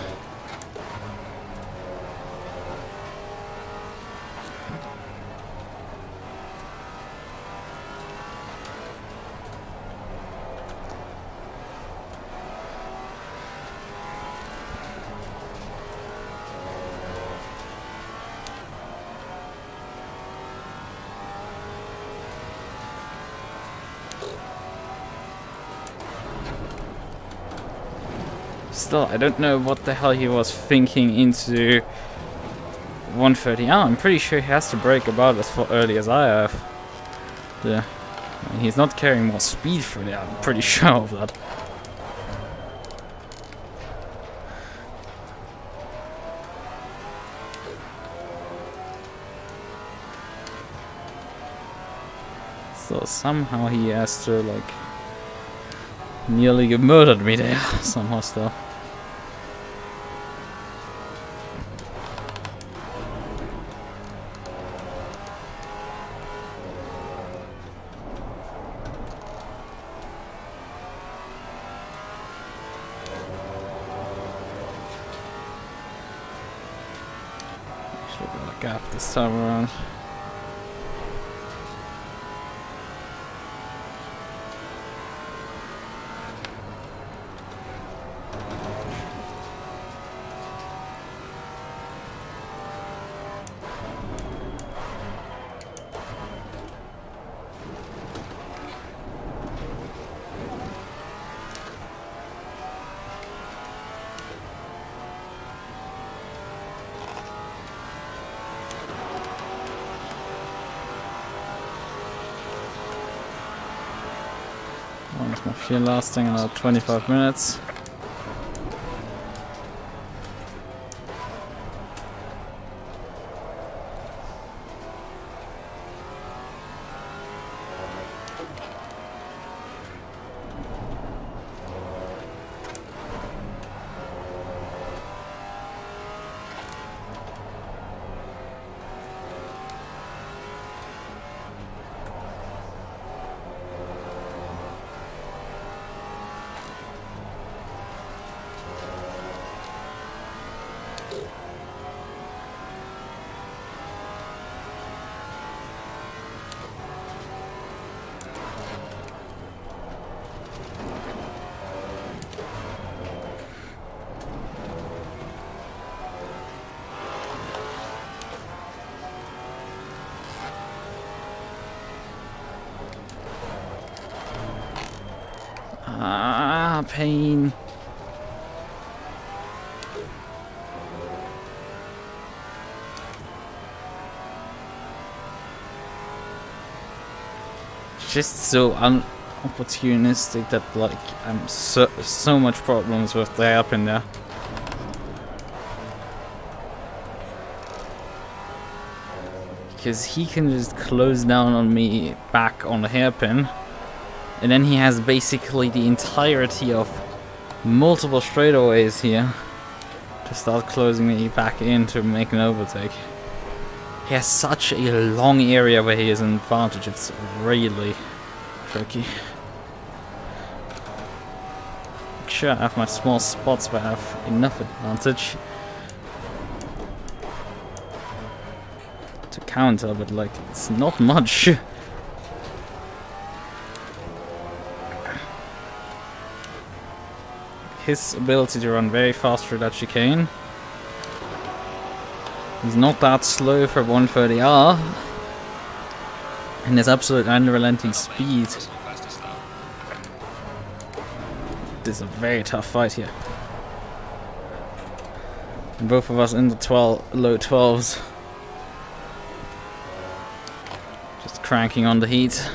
Still, I don't know what the hell he was thinking into 130R. I'm pretty sure he has to brake about as early as I have. Yeah. I mean, he's not carrying more speed through there, I'm pretty sure of that. So somehow he has to, like, nearly murdered me there, somehow still. gap this time around. When's my fuel lasting? Another 25 minutes. Ah, pain. Just so unopportunistic that like I'm so much problems with the hairpin there. Because he can just close down on me back on the hairpin. And then he has basically the entirety of multiple straightaways here to start closing me back in to make an overtake. He has such a long area where he is an advantage, it's really tricky. Sure, I have my small spots where I have enough advantage to counter, but like, it's not much. His ability to run very fast through that chicane. He's not that slow for 130R. And his absolute unrelenting speed. This is a very tough fight here. And both of us in the low 12s. Just cranking on the heat.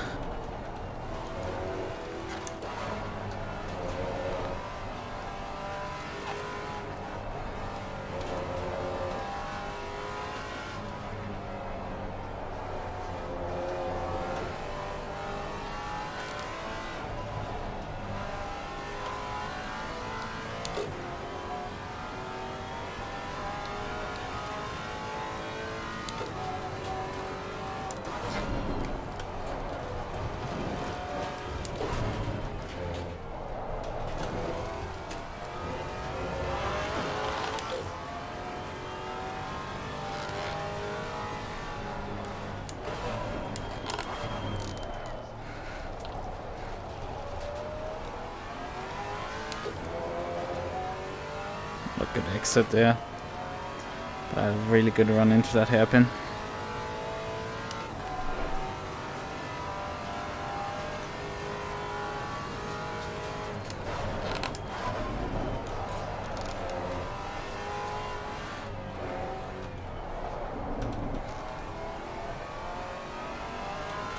Good exit there. But a really good run into that hairpin.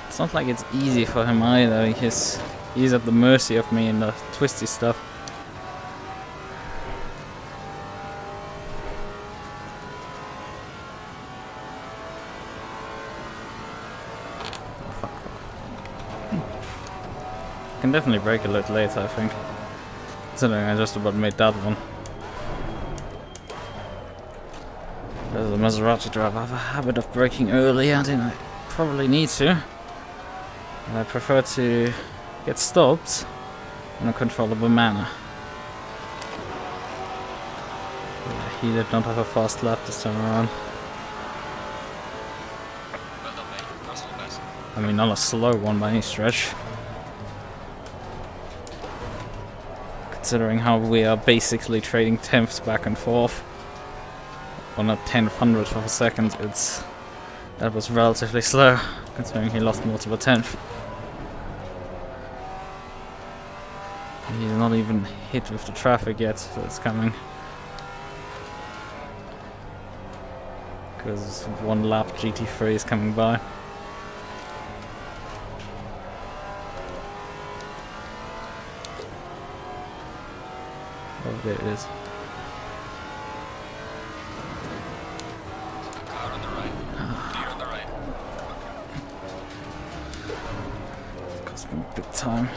It's not like it's easy for him either, because he's at the mercy of me in the twisty stuff. Can definitely break a lot later, I think. Considering I just about made that one. As a Maserati driver, I have a habit of braking earlier than I probably need to. And I prefer to get stopped in a controllable manner. Yeah, he did not have a fast lap this time around. I mean, not a slow one by any stretch. Considering how we are basically trading tenths back and forth. On a 10th of a second, that was relatively slow, considering he lost more to a tenth. He's not even hit with the traffic yet that's coming. Because one lap GT3 is coming by. Oh, there it is. Car on the right. Clear on the right. Cost me big time.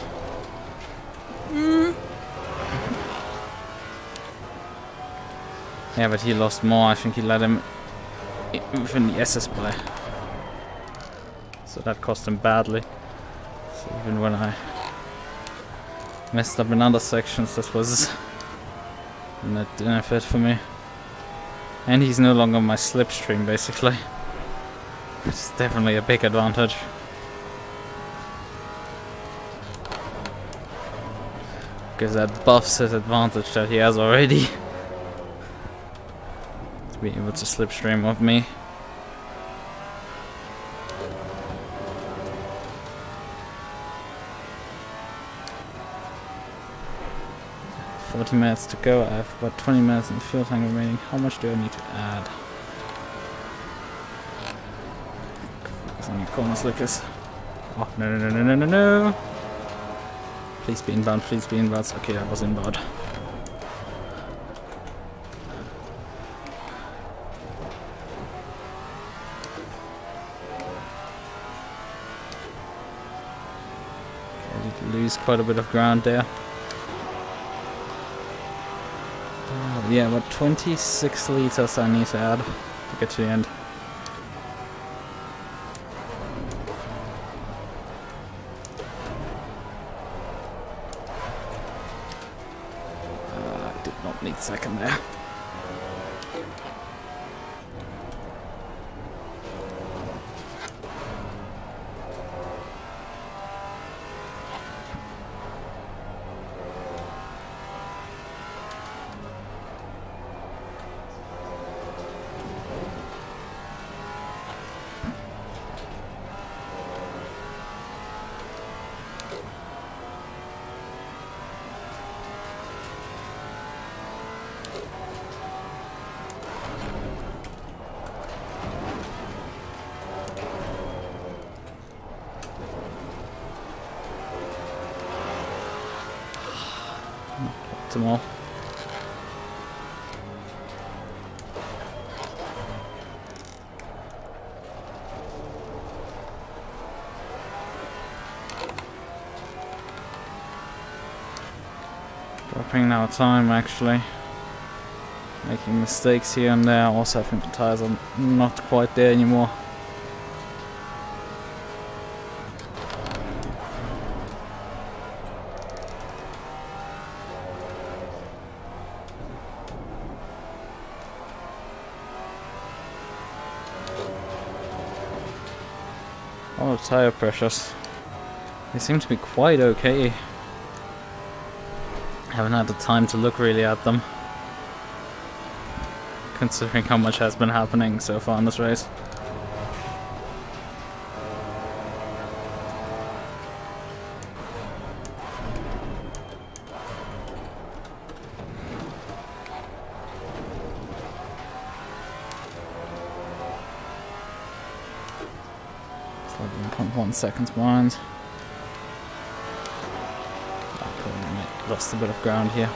Yeah, but he lost more. I think he let him within the SS by. So that cost him badly. So even when I messed up in other sections, that was a net benefit for me. And he's no longer my slipstream, basically. Which is definitely a big advantage. Because that buffs his advantage that he has already. To be able to slipstream with me. Minutes to go. I have about 20 minutes in fuel tank remaining. How much do I need to add? Focus on your corners, Lukas. Oh, no. Please be inbound, please be inbound. Okay, that was inbound. I did lose quite a bit of ground there. Yeah, about 26 liters I need to add to get to the end. I did not need second there. Optimal. Dropping now time actually. Making mistakes here and there. Also I think the tires are not quite there anymore. Oh, tire pressures. They seem to be quite okay. Haven't had the time to look really at them, considering how much has been happening so far in this race. It's like 1.1 seconds behind. Lost a bit of ground here.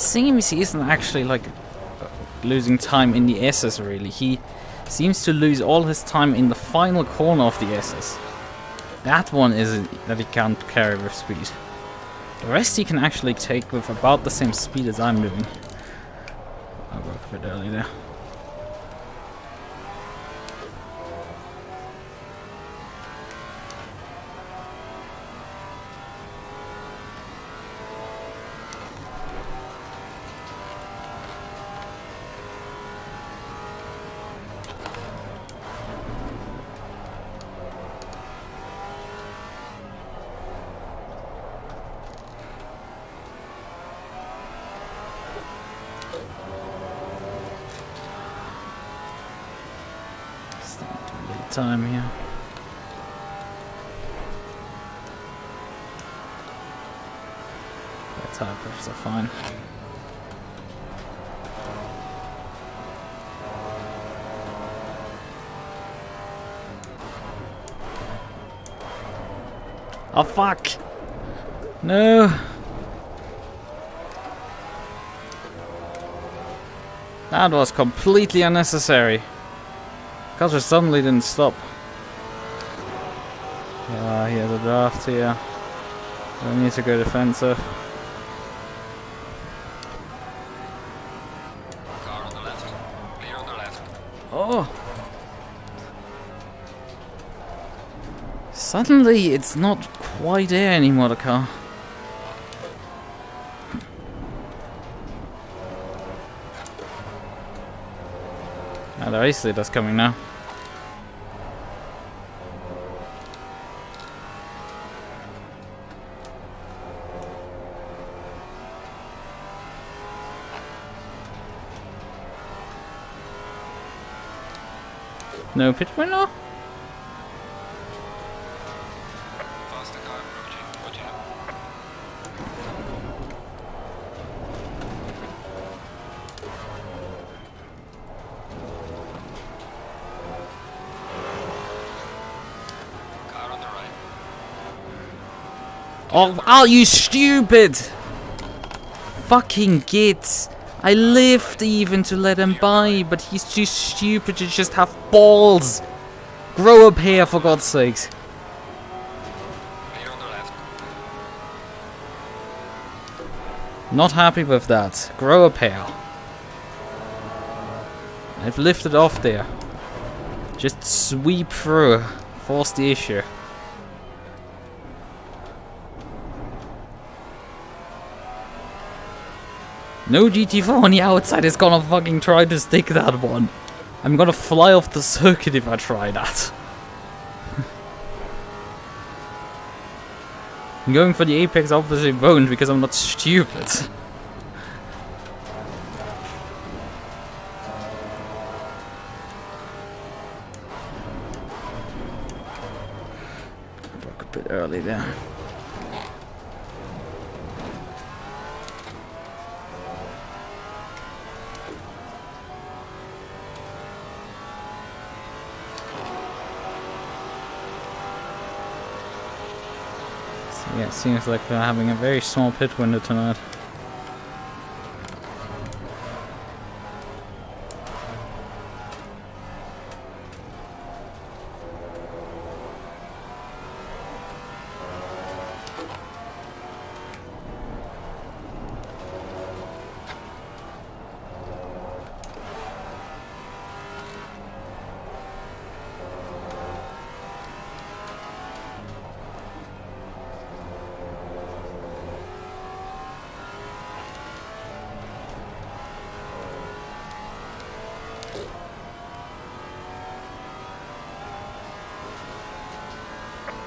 seems he isn't actually like losing time in the S's really. He seems to lose all his time in the final corner of the S's. That one is that he can't carry with speed. The rest he can actually take with about the same speed as I'm doing. I broke a bit early there. Time here. Yeah, tire pressures are fine. Oh fuck! No! That was completely unnecessary. Because it suddenly didn't stop. Yeah, he has a draft here. I need to go defensive. Car on the left. Clear on the left. Oh! Suddenly it's not quite there anymore, the car. Ah, the race leader's coming now. No pit window? Faster car approaching. Watch out. Car on the right. Oh, you stupid! Fucking git! I lived even to let him by, but he's too stupid to just have balls! Grow up here, for God's sakes. Clear on the left. Not happy with that. Grow up here. I've lifted off there. Just sweep through. Force the issue. No GT4 on the outside is gonna fucking try to stick that one. I'm gonna fly off the circuit if I try that. I'm going for the apex, obviously won't because I'm not stupid. I broke a bit early there. Yeah, it seems like we're having a very small pit window tonight.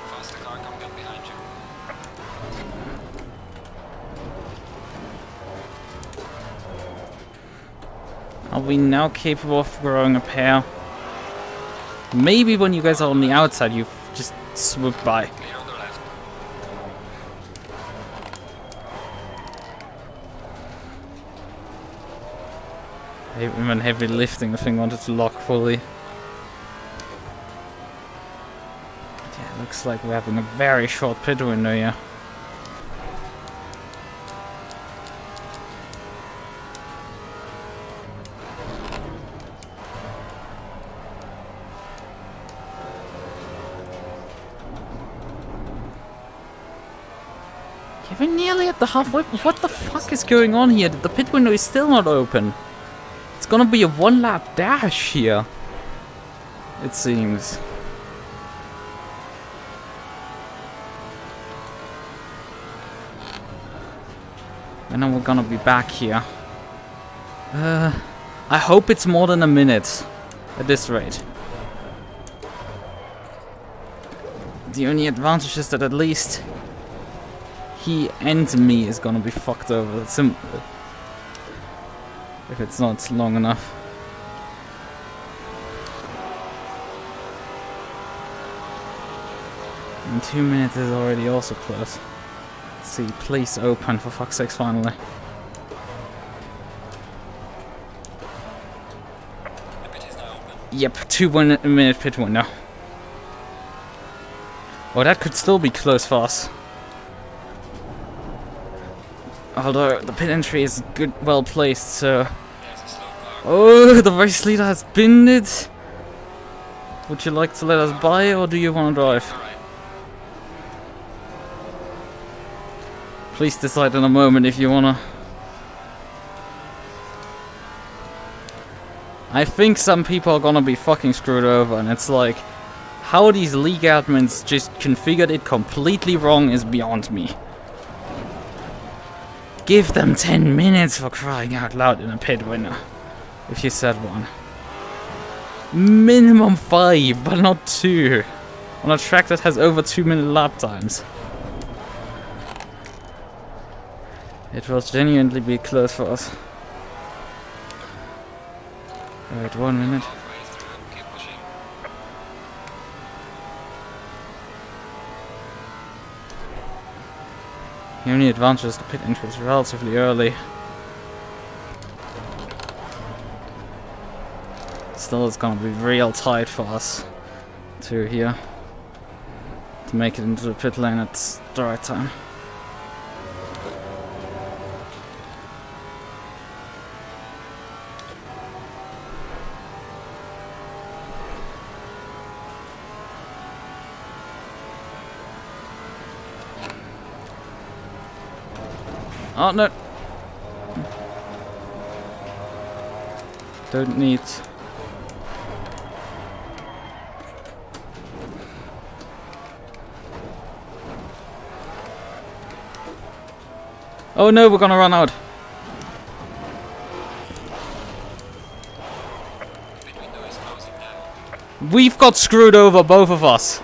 Faster car coming up behind you. Are we now capable of growing a pair? Maybe when you guys are on the outside, you just swoop by. Clear on the left. Even heavy lifting, the thing wanted to lock fully. Yeah, looks like we're having a very short pit window here. Yeah, we're nearly at the halfway. What the fuck is going on here? The pit window is still not open. It's gonna be a 1-lap dash here. It seems. And then we're gonna be back here. I hope it's more than a minute at this rate. The only advantage is that at least he and me is gonna be fucked over. If it's not long enough. And 2 minutes is already also close. Let's see, please open for fuck's sakes finally. The pit is now open. Yep, 2-minute pit window. Oh, that could still be close for us. Although the pit entry is good, well placed, so. There's a slow car. Oh, the race leader has binned it. Would you like to let us by, or do you want to drive? Alright. Please decide in a moment if you wanna. I think some people are gonna be fucking screwed over, and it's like, how these league admins just configured it completely wrong is beyond me. Give them 10 minutes for crying out loud in a pit window, if you said one. Minimum 5, but not 2. On a track that has over 2-minute lap times. It will genuinely be close for us. Alright, 1 minute. Halfway through. Keep pushing. The only advantage is the pit entry is relatively early. Still, it's gonna be real tight for us to here to make it into the pit lane at the right time. Oh no! Don't need. Oh no, we're gonna run out. Pit window is closing now. We've got screwed over, both of us.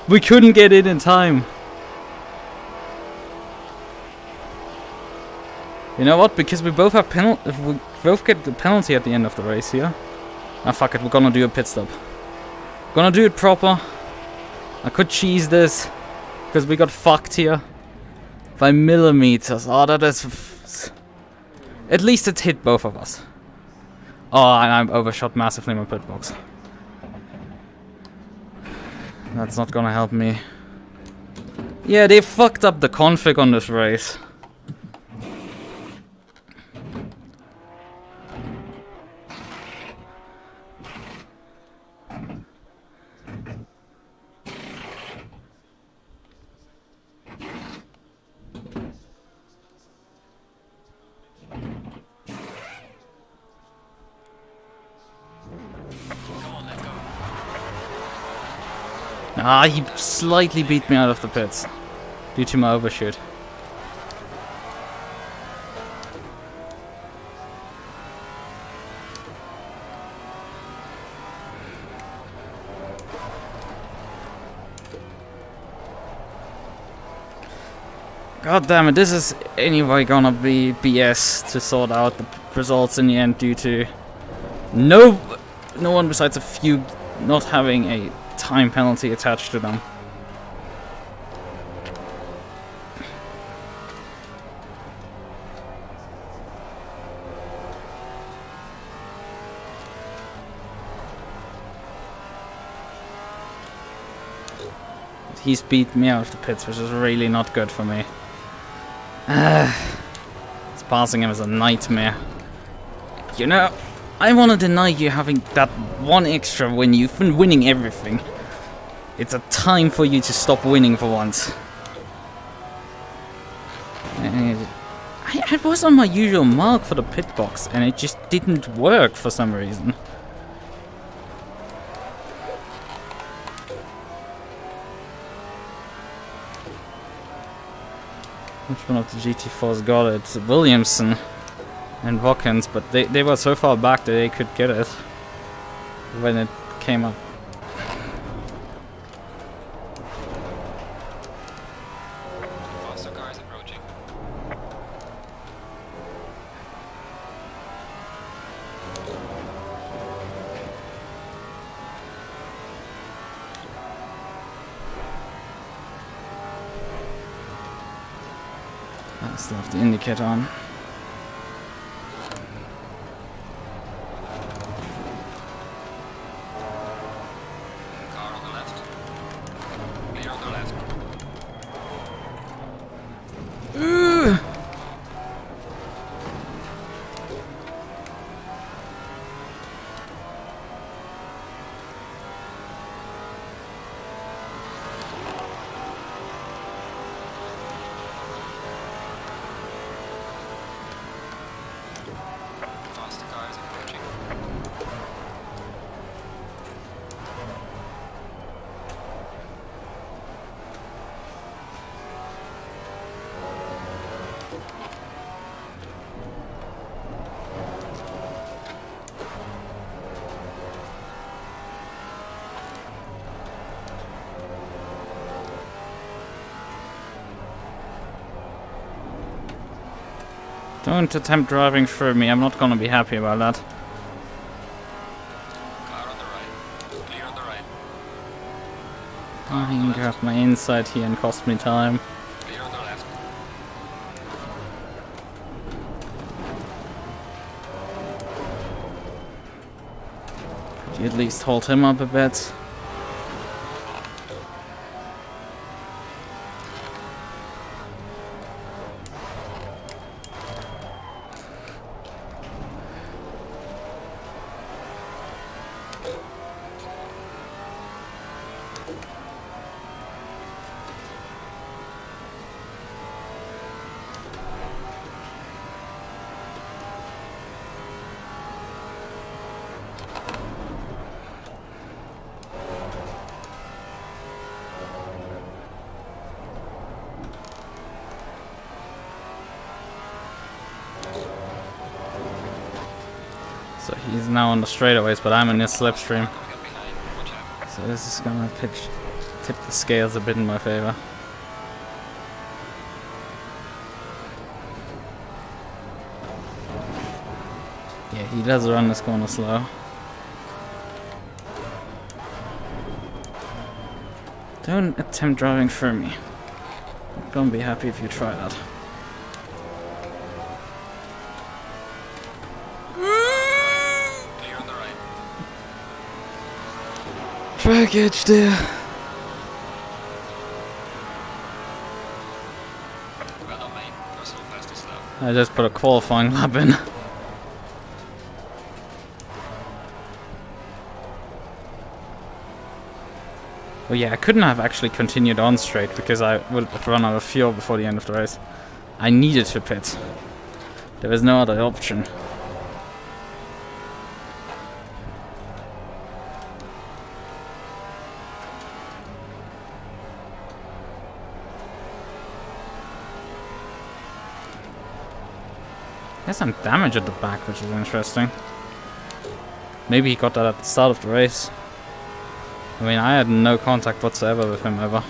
We couldn't get in time. You know what? Because we both have if we both get the penalty at the end of the race here. Ah, fuck it. We're gonna do a pit stop. Gonna do it proper. I could cheese this because we got fucked here by millimeters. Oh, that is. At least it hit both of us. Oh, and I'm overshot massively my pit box. That's not gonna help me. Yeah, they fucked up the config on this race. Ah, he slightly beat me out of the pits due to my overshoot. God damn it, this is anyway gonna be BS to sort out the results in the end due to no one besides a few not having a time penalty attached to them. He's beat me out of the pits, which is really not good for me. It's passing him is a nightmare. You know, I want to deny you having that one extra win. You've been winning everything. It's a time for you to stop winning for once. I was on my usual mark for the pit box and it just didn't work for some reason. Which one of the GT4s got it? Williamson and Watkins, but they were so far back that they could get it when it came up. Faster car is approaching. I still have the indicator on. Car on the left. Clear on the left. Faster car is approaching. Don't attempt driving through me, I'm not gonna be happy about that. Car on the right. Clear on the right. I can grab my inside here and cost me time. Clear on the left. Could you at least hold him up a bit? So he's now on the straightaways, but I'm in his slipstream. Gonna get behind. Watch out. So this is gonna tip the scales a bit in my favor. Yeah, he does run this corner slow. Don't attempt driving through me. I'm gonna be happy if you try that. Clear on the right. Package there. Well done, mate. Not so fast as slow. I just put a qualifying lap in. Well, yeah, I couldn't have actually continued on straight because I would have run out of fuel before the end of the race. I needed to pit. There was no other option. He has some damage at the back, which is interesting. Maybe he got that at the start of the race. I mean, I had no contact whatsoever with him ever.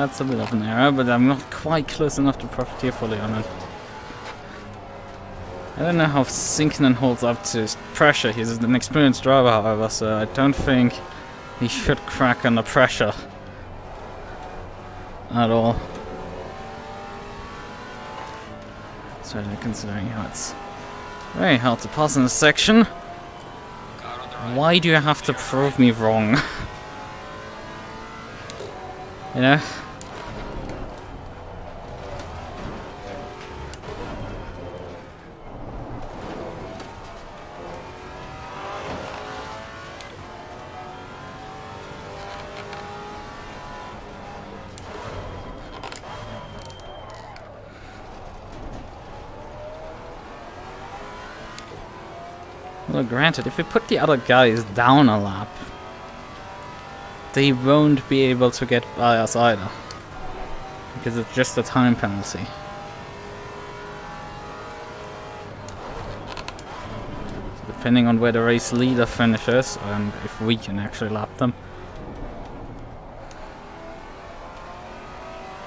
that's a bit of an error, but I'm not quite close enough to profiteer fully on it. I don't know how Sinknan holds up to pressure. He's an experienced driver, however, so I don't think he should crack under pressure at all. Certainly considering how it's very hard to pass in this section. Why do you have to prove me wrong? You know? Well, granted, if we put the other guys down a lap, they won't be able to get by us either. Because it's just a time penalty. So depending on where the race leader finishes, and if we can actually lap them,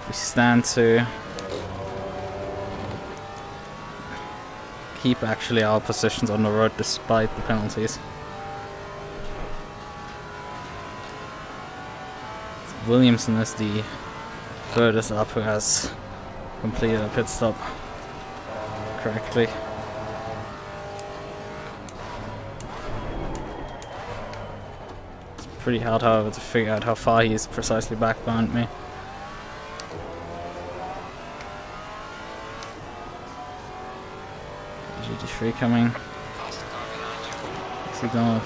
we stand to keep actually our positions on the road despite the penalties. Williamson is the furthest up who has completed a pit stop correctly. It's pretty hard, however, to figure out how far he is precisely back behind me. GT3 coming. Is he going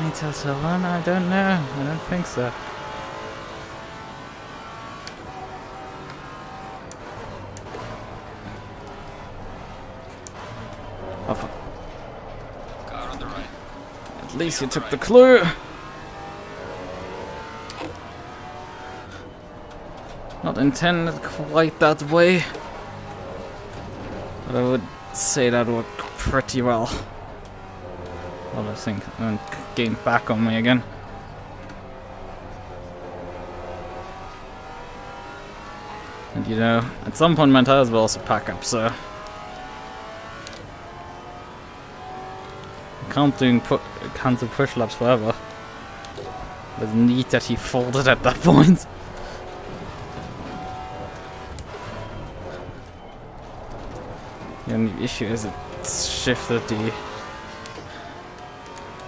meters to run? I don't know. I don't think so. At least you took the clue. Not intended quite that way, but I would say that worked pretty well. Well, I think and gained back on me again. And you know, at some point my tires will also pack up, so can't do push laps forever. It was neat that he folded at that point. The only issue is it shifted the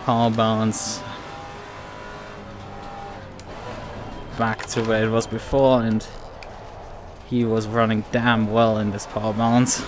power balance back to where it was before, and he was running damn well in this power balance.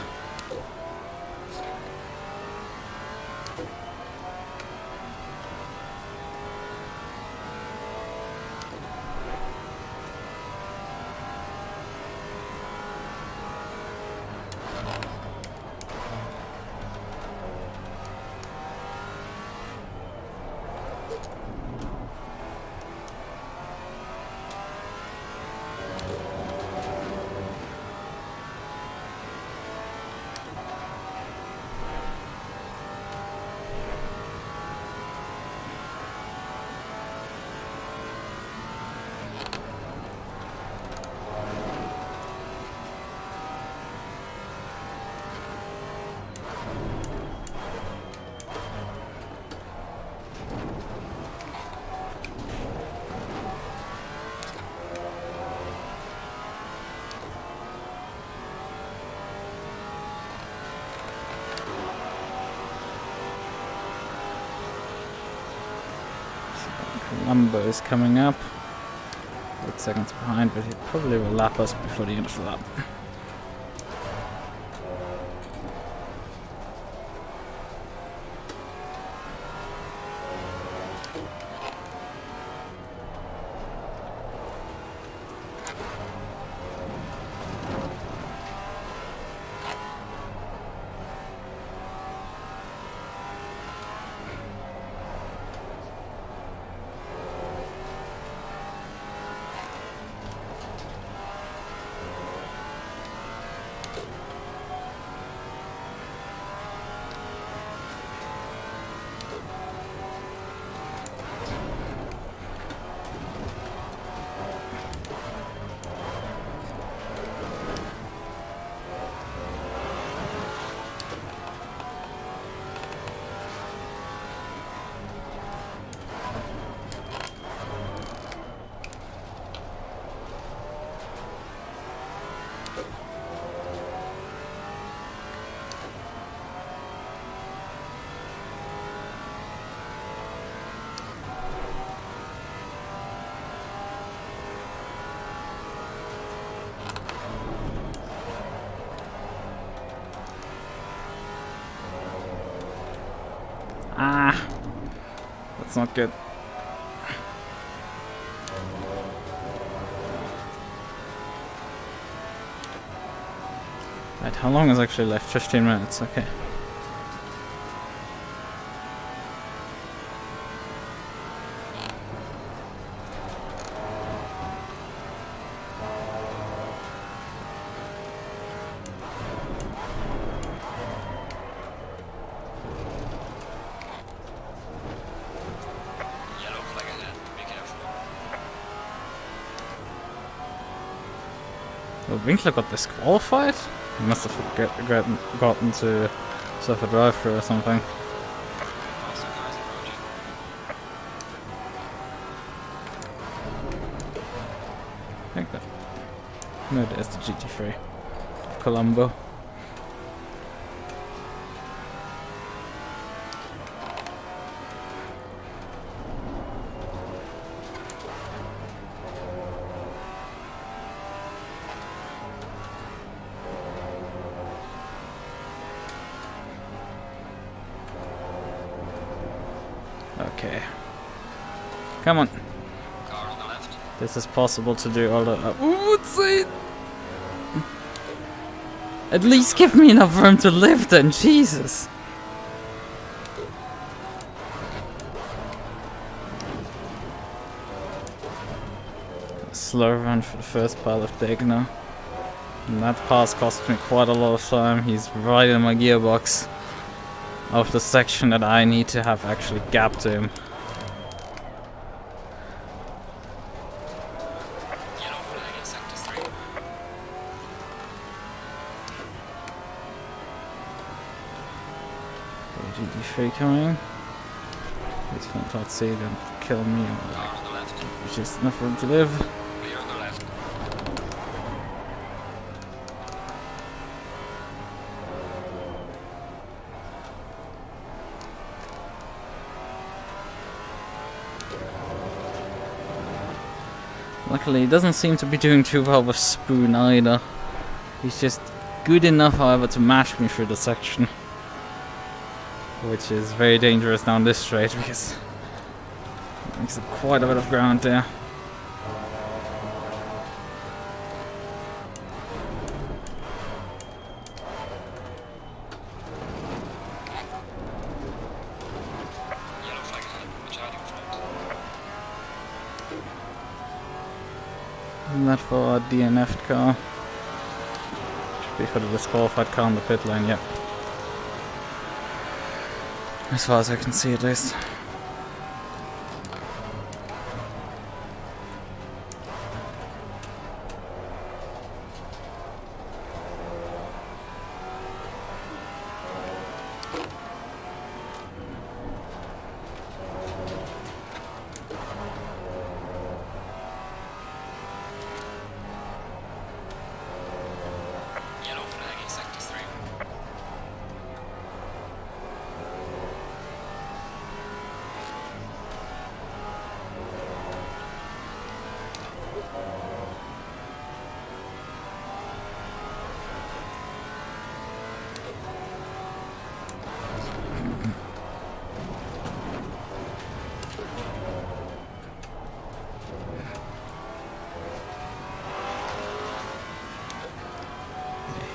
Colombo is coming up. 8 seconds behind, but he probably will lap us before the end of the lap. Ah, that's not good. Right, how long is actually left? 15 minutes, okay. Yellow flag ahead. Be careful. Oh, Winkler got disqualified? He must have gotten to suffer drive-through or something. Faster cars approaching. I think that. No, there's the GT3. Colombo. Okay. Come on. Car on the left. This is possible to do all the. Ooh, it's it! At least give me enough room to live then, Jesus! Slow run for the first part of Degner. And that pass cost me quite a lot of time. He's right in my gearbox of the section that I need to have actually gapped to him. Yellow flag in sector 3. GT3 coming. Please don't see them kill me or Car on the left. there's just enough room to live. Clear on the left. Luckily, he doesn't seem to be doing too well with Spoon either. He's just good enough, however, to mash me through the section. Which is very dangerous down this straight because it makes up quite a bit of ground there. Yellow flag ahead. Watch out in front. Isn't that for a DNF'd car? Should be for the disqualified car on the pit lane, yep. As far as I can see at least. Yellow flag in sector 3.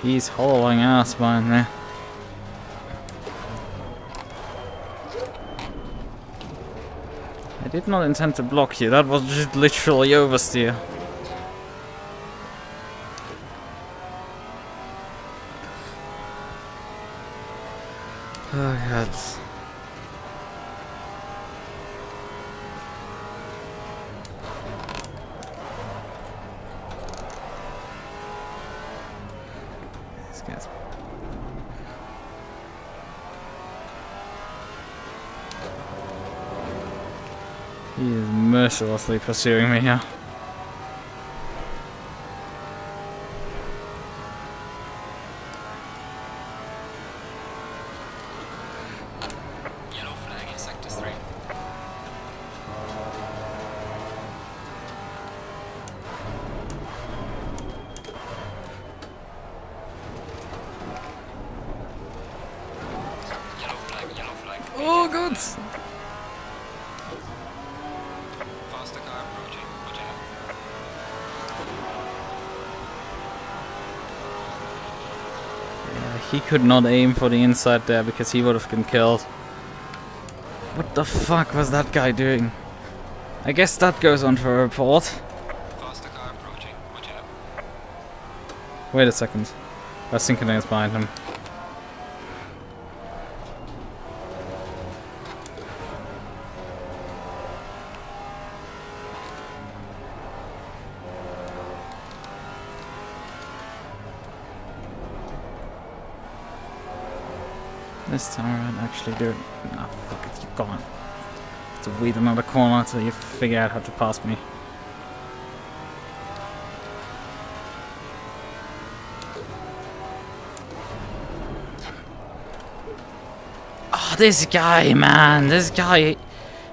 He's hollowing ass behind there. I did not intend to block you, that was just literally oversteer. Oh god. These guys. He is mercilessly pursuing me here. Yellow flag in sector 3. Yellow flag, yellow flag. Oh god! Faster car approaching. Watch out. Yeah, he could not aim for the inside there because he would have been killed. What the fuck was that guy doing? I guess that goes on for a report. Faster car approaching. Watch out. Wait a second. I was thinking it's behind him. This time around, actually do it. Nah, fuck it, you're gone. To wait another corner till you figure out how to pass me. Oh, this guy, man, this guy.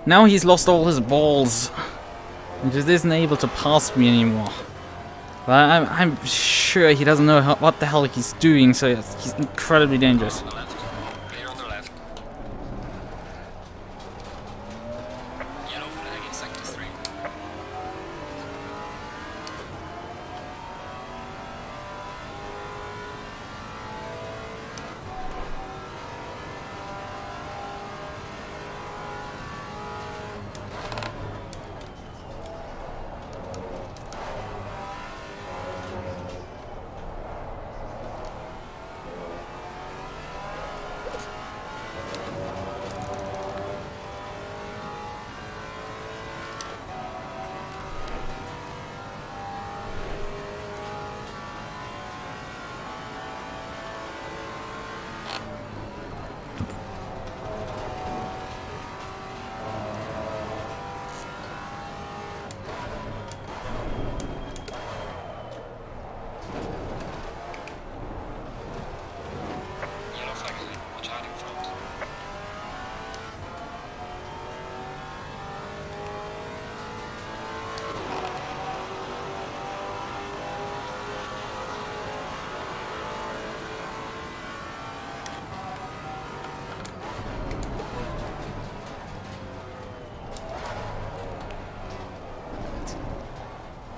Now he's lost all his balls. He just isn't able to pass me anymore. But I'm sure he doesn't know what the hell he's doing, so he's incredibly dangerous. On the left. Clear on the left. Yellow flag in sector 3. Yellow flag ahead. Watch out in front.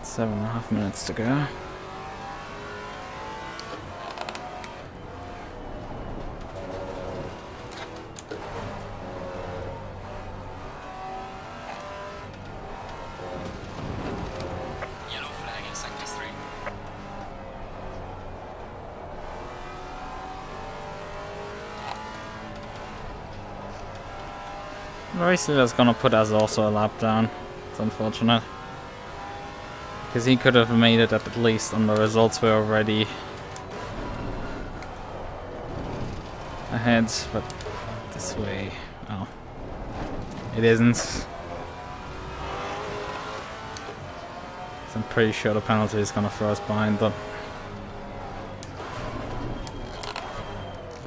Seven and a half minutes to go. Yellow flag in sector 3. Race's gonna put us also a lap down. It's unfortunate. Because he could have made it at least, and the results were already ahead, but this way, oh, it isn't. So I'm pretty sure the penalty is gonna throw us behind them.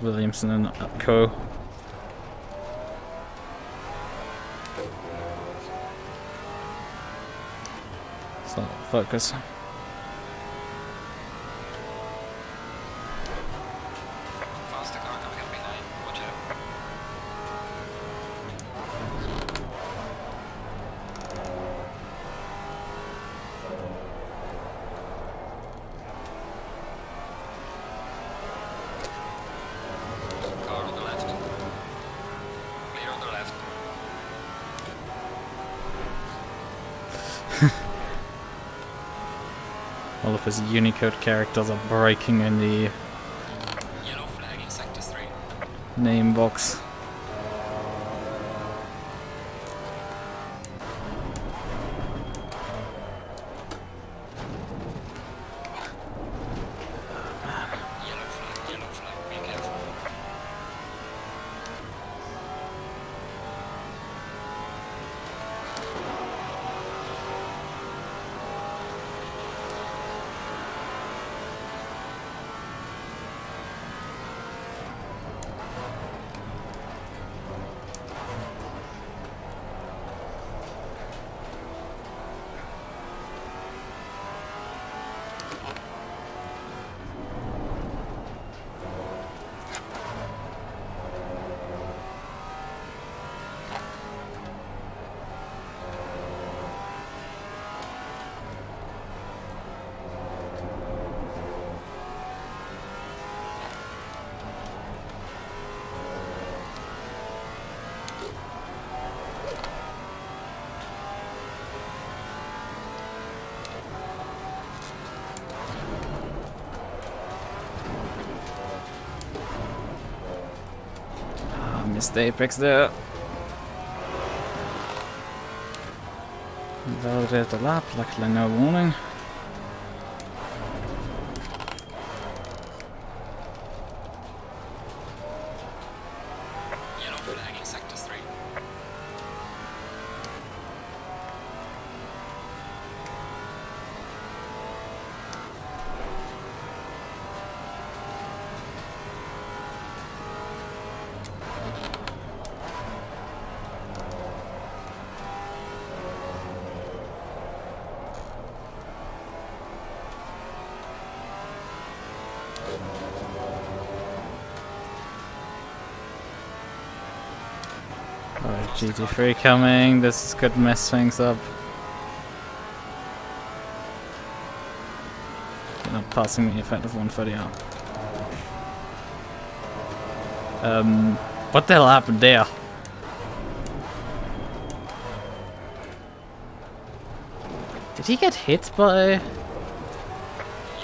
Williamson and Co. So focus. Faster car coming up behind. Watch out. Car on the left. Clear on the left. All of his Unicode characters are breaking in the Yellow flag in sector 3. name box. Yellow flag, be careful. Missed the apex there. Validate the lap, luckily no warning. Yellow flag in sector 3. Alright, GT3 coming. This could mess things up. You're not passing the effective 130 out. What the hell happened there? Did he get hit by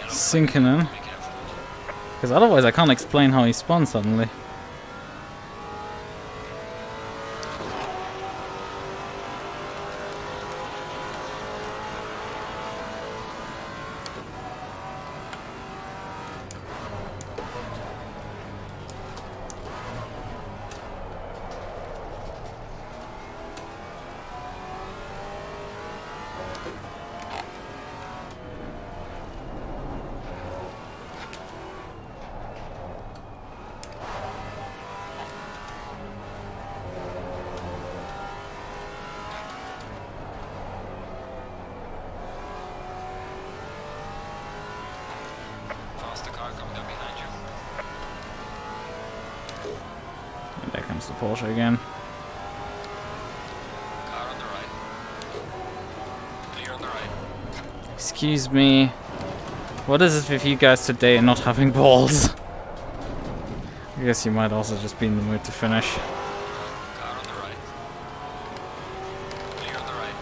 sinking in? Be careful. Because otherwise I can't explain how he spawned suddenly. Faster car coming up behind you. And there comes the Porsche again. Car on the right. Clear on the right. Excuse me. What is it with you guys today and not having balls? I guess you might also just be in the mood to finish. Car on the right. Clear on the right.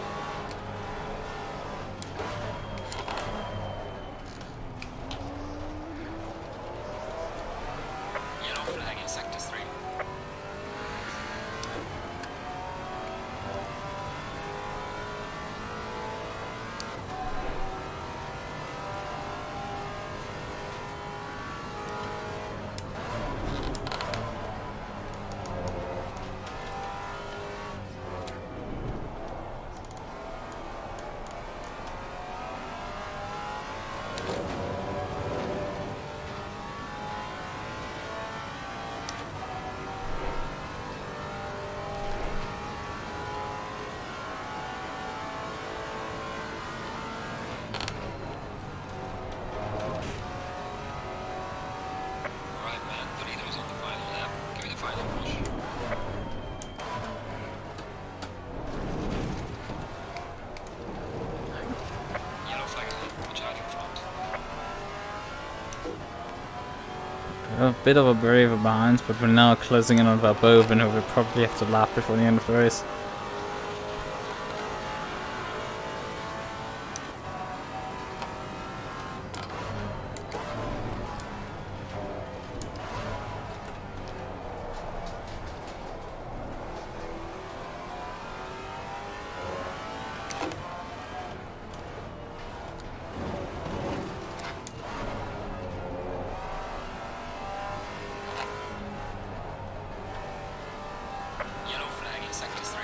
Yellow flag in sector 3. Alright man, the leader is on the final lap. Give me the final push. Yellow flag ahead. Watch out in front. A bit of a braver behind, but we're now closing in on Verboven, who will probably have to lap before the end of the race. Yellow flag in sector 3.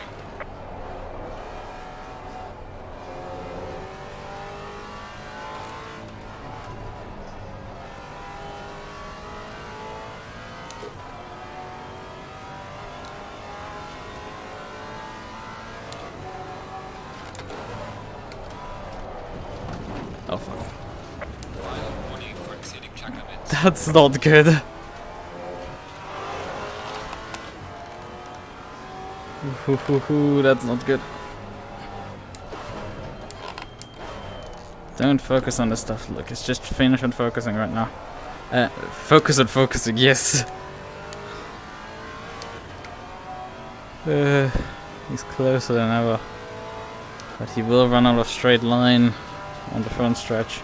Oh fuck. Final warning for exceeding track limits. That's not good. That's not good. Don't focus on this stuff, Lucas. Just finish on focusing right now. Focus on focusing, yes. He's closer than ever. But he will run out of straight line on the front stretch.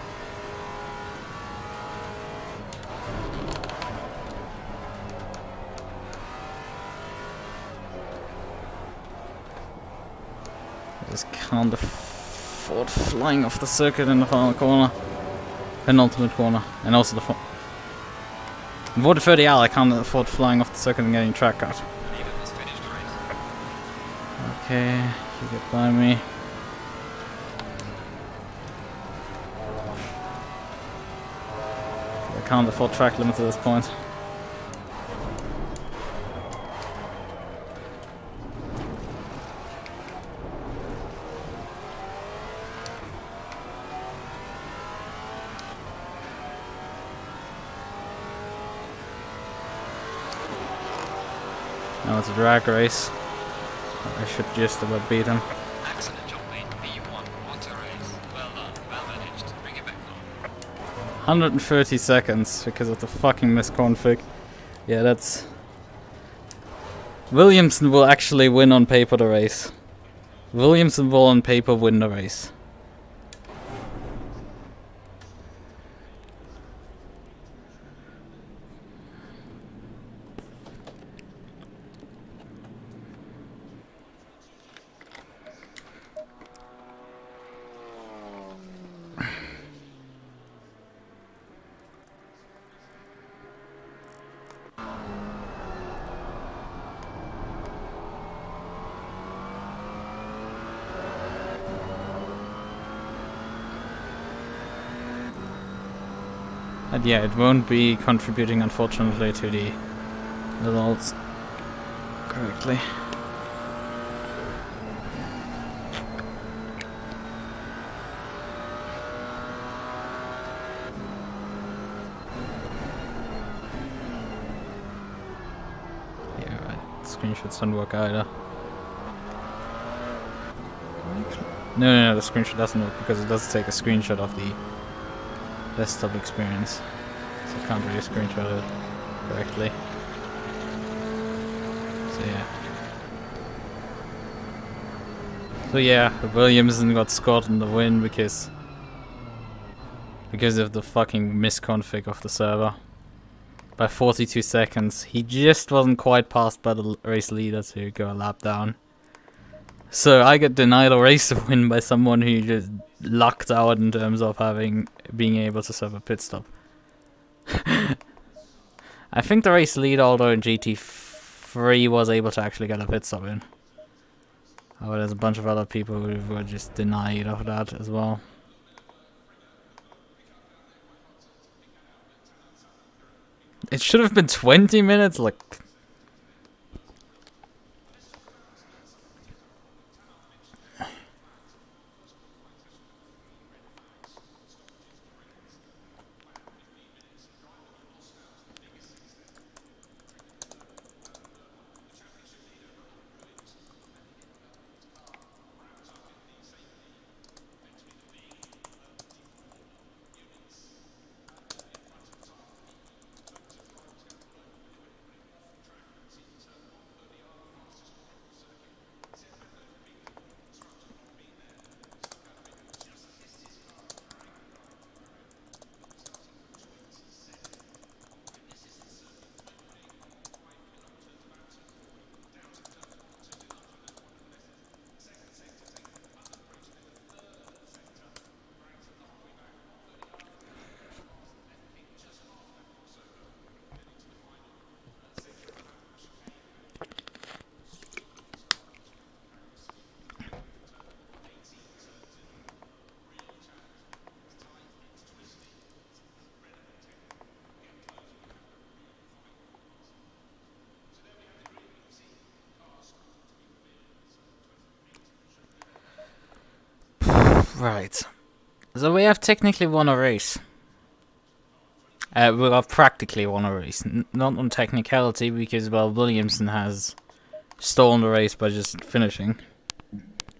Just can't afford flying off the circuit in the final corner. Penultimate corner. And also the front. For the 30L, I can't afford flying off the circuit and getting track cut. Okay, you get by me. I can't afford track limits at this point. Now it's a drag race. I should just about beat him. Excellent job, mate. B1. What a race. Well done. Well managed. Bring it back on. 130 seconds because of the fucking misconfig. Yeah, that's... Williamson will actually win on paper the race. Williamson will on paper win the race. And yeah, it won't be contributing, unfortunately, to the results correctly. Yeah, right. Screenshots don't work either. No, the screenshot doesn't work because it does take a screenshot of the desktop experience, so I can't really screenshot it correctly. So yeah, Williamson got scored in the win because of the fucking misconfig of the server. By 42 seconds, he just wasn't quite passed by the race leader to go a lap down. So I get denied a race win by someone who just lucked out in terms of being able to serve a pit stop. I think the race leader, although in GT3, was able to actually get a pit stop in. Oh, there's a bunch of other people who were just denied of that as well. It should have been 20 minutes, like... Right. So we have technically won a race. We have practically won a race. Not on technicality, because, well, Williamson has stolen the race by just finishing.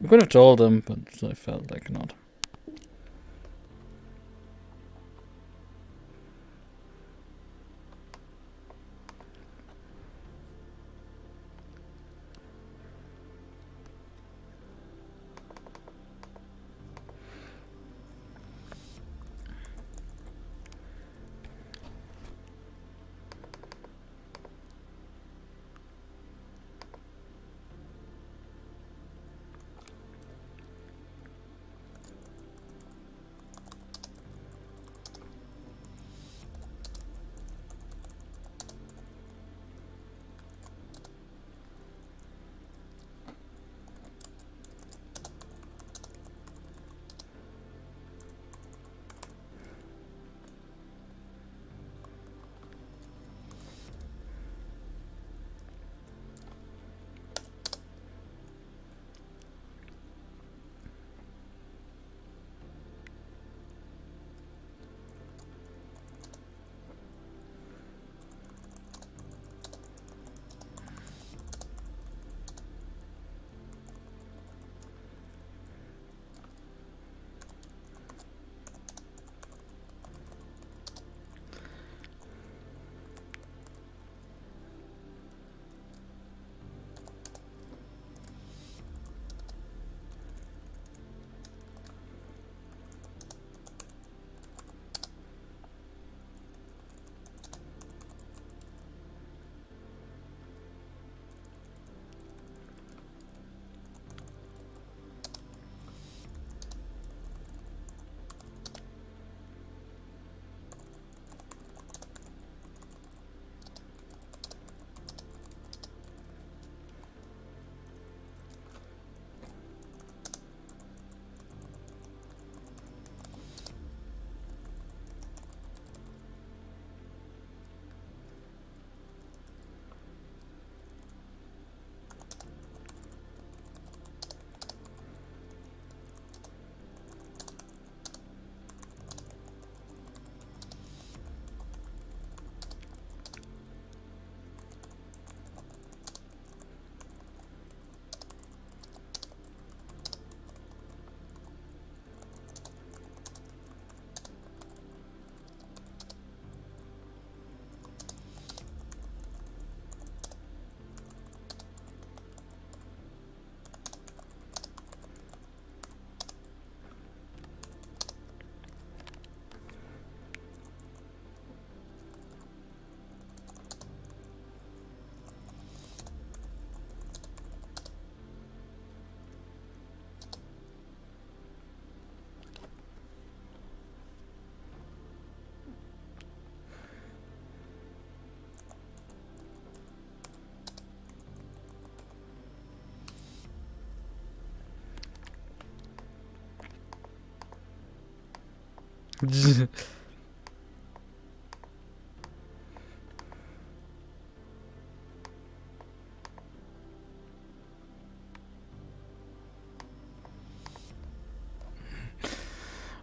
We could have told him, but I felt like not.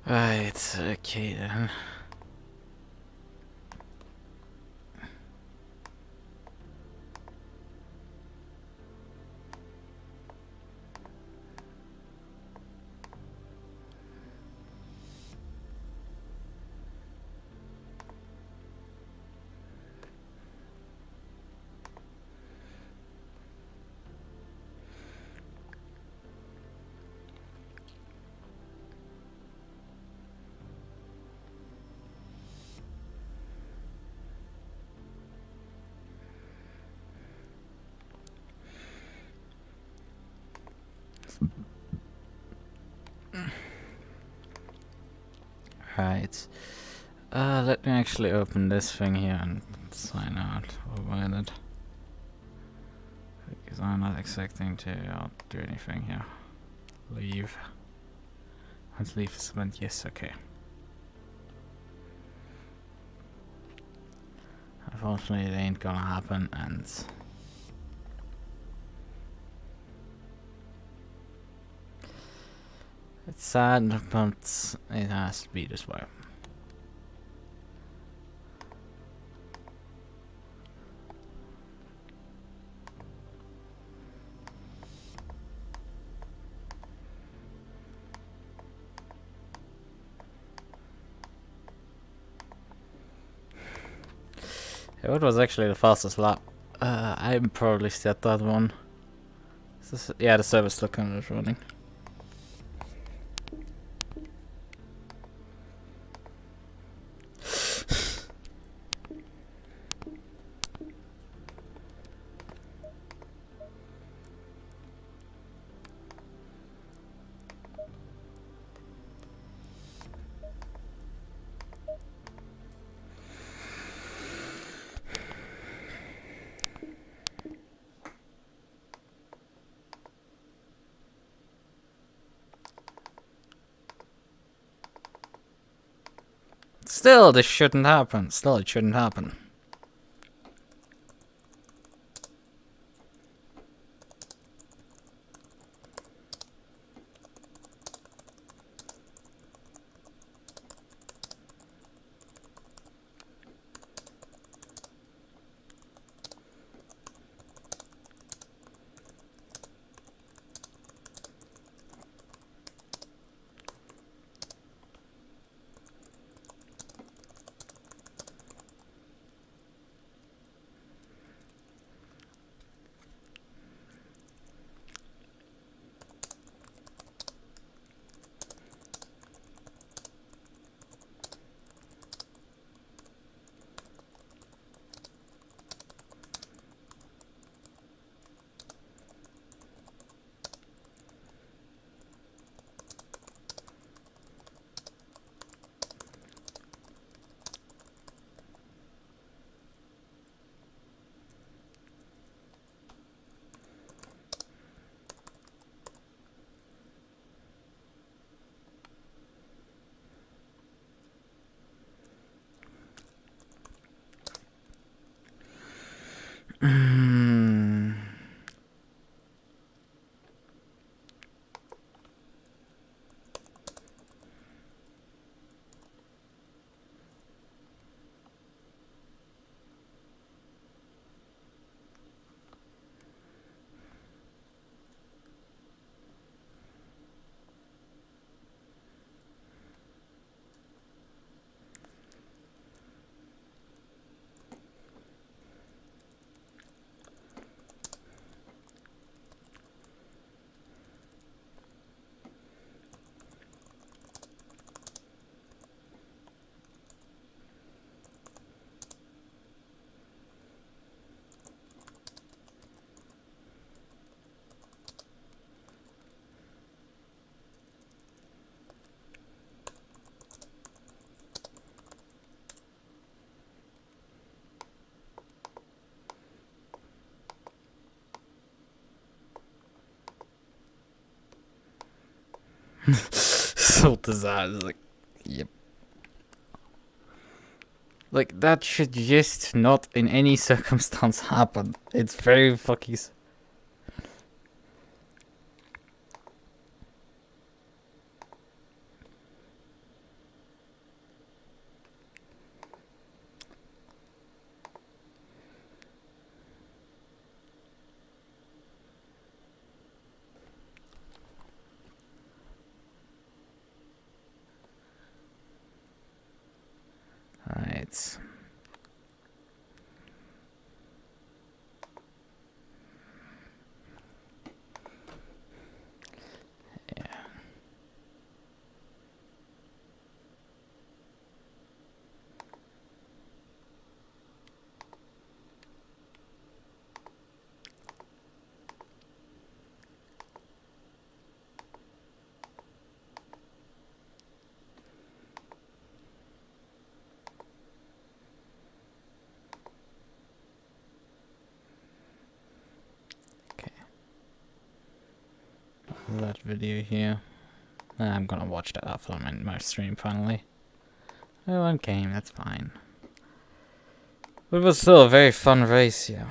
Right, okay then. Right. Let me actually open this thing here and sign out with it. Because I'm not expecting to do anything here. Leave. Let's leave Sabrent. Yes, okay. Unfortunately, it ain't gonna happen, and it's sad, but it has to be this way. What was actually the fastest lap? I'm probably set that one. Yeah, the server's still kind of running. Still, this shouldn't happen. Still, it shouldn't happen. So design is like, yep. Like, that should just not in any circumstance happen. It's very fucking... Right. Yeah. Okay. That video here. I'm gonna watch that after I'm in my stream finally. Oh, one game, that's fine. But it was still a very fun race, yeah.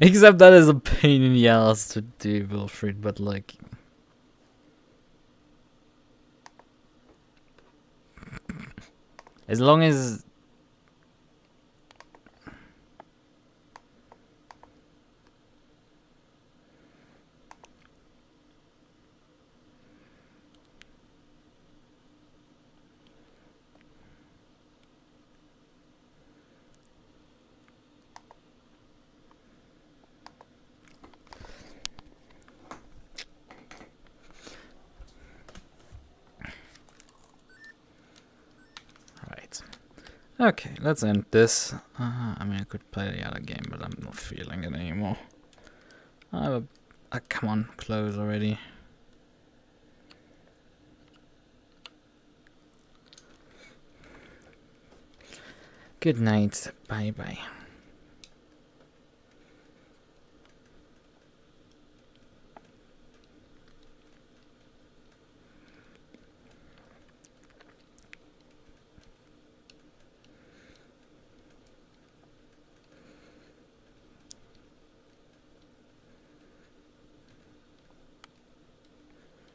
Except that is a pain in the ass to do, Wilfried, but like... As long as... Okay, let's end this. I mean, I could play the other game, but I'm not feeling it anymore. Come on, close already. Good night. Bye bye.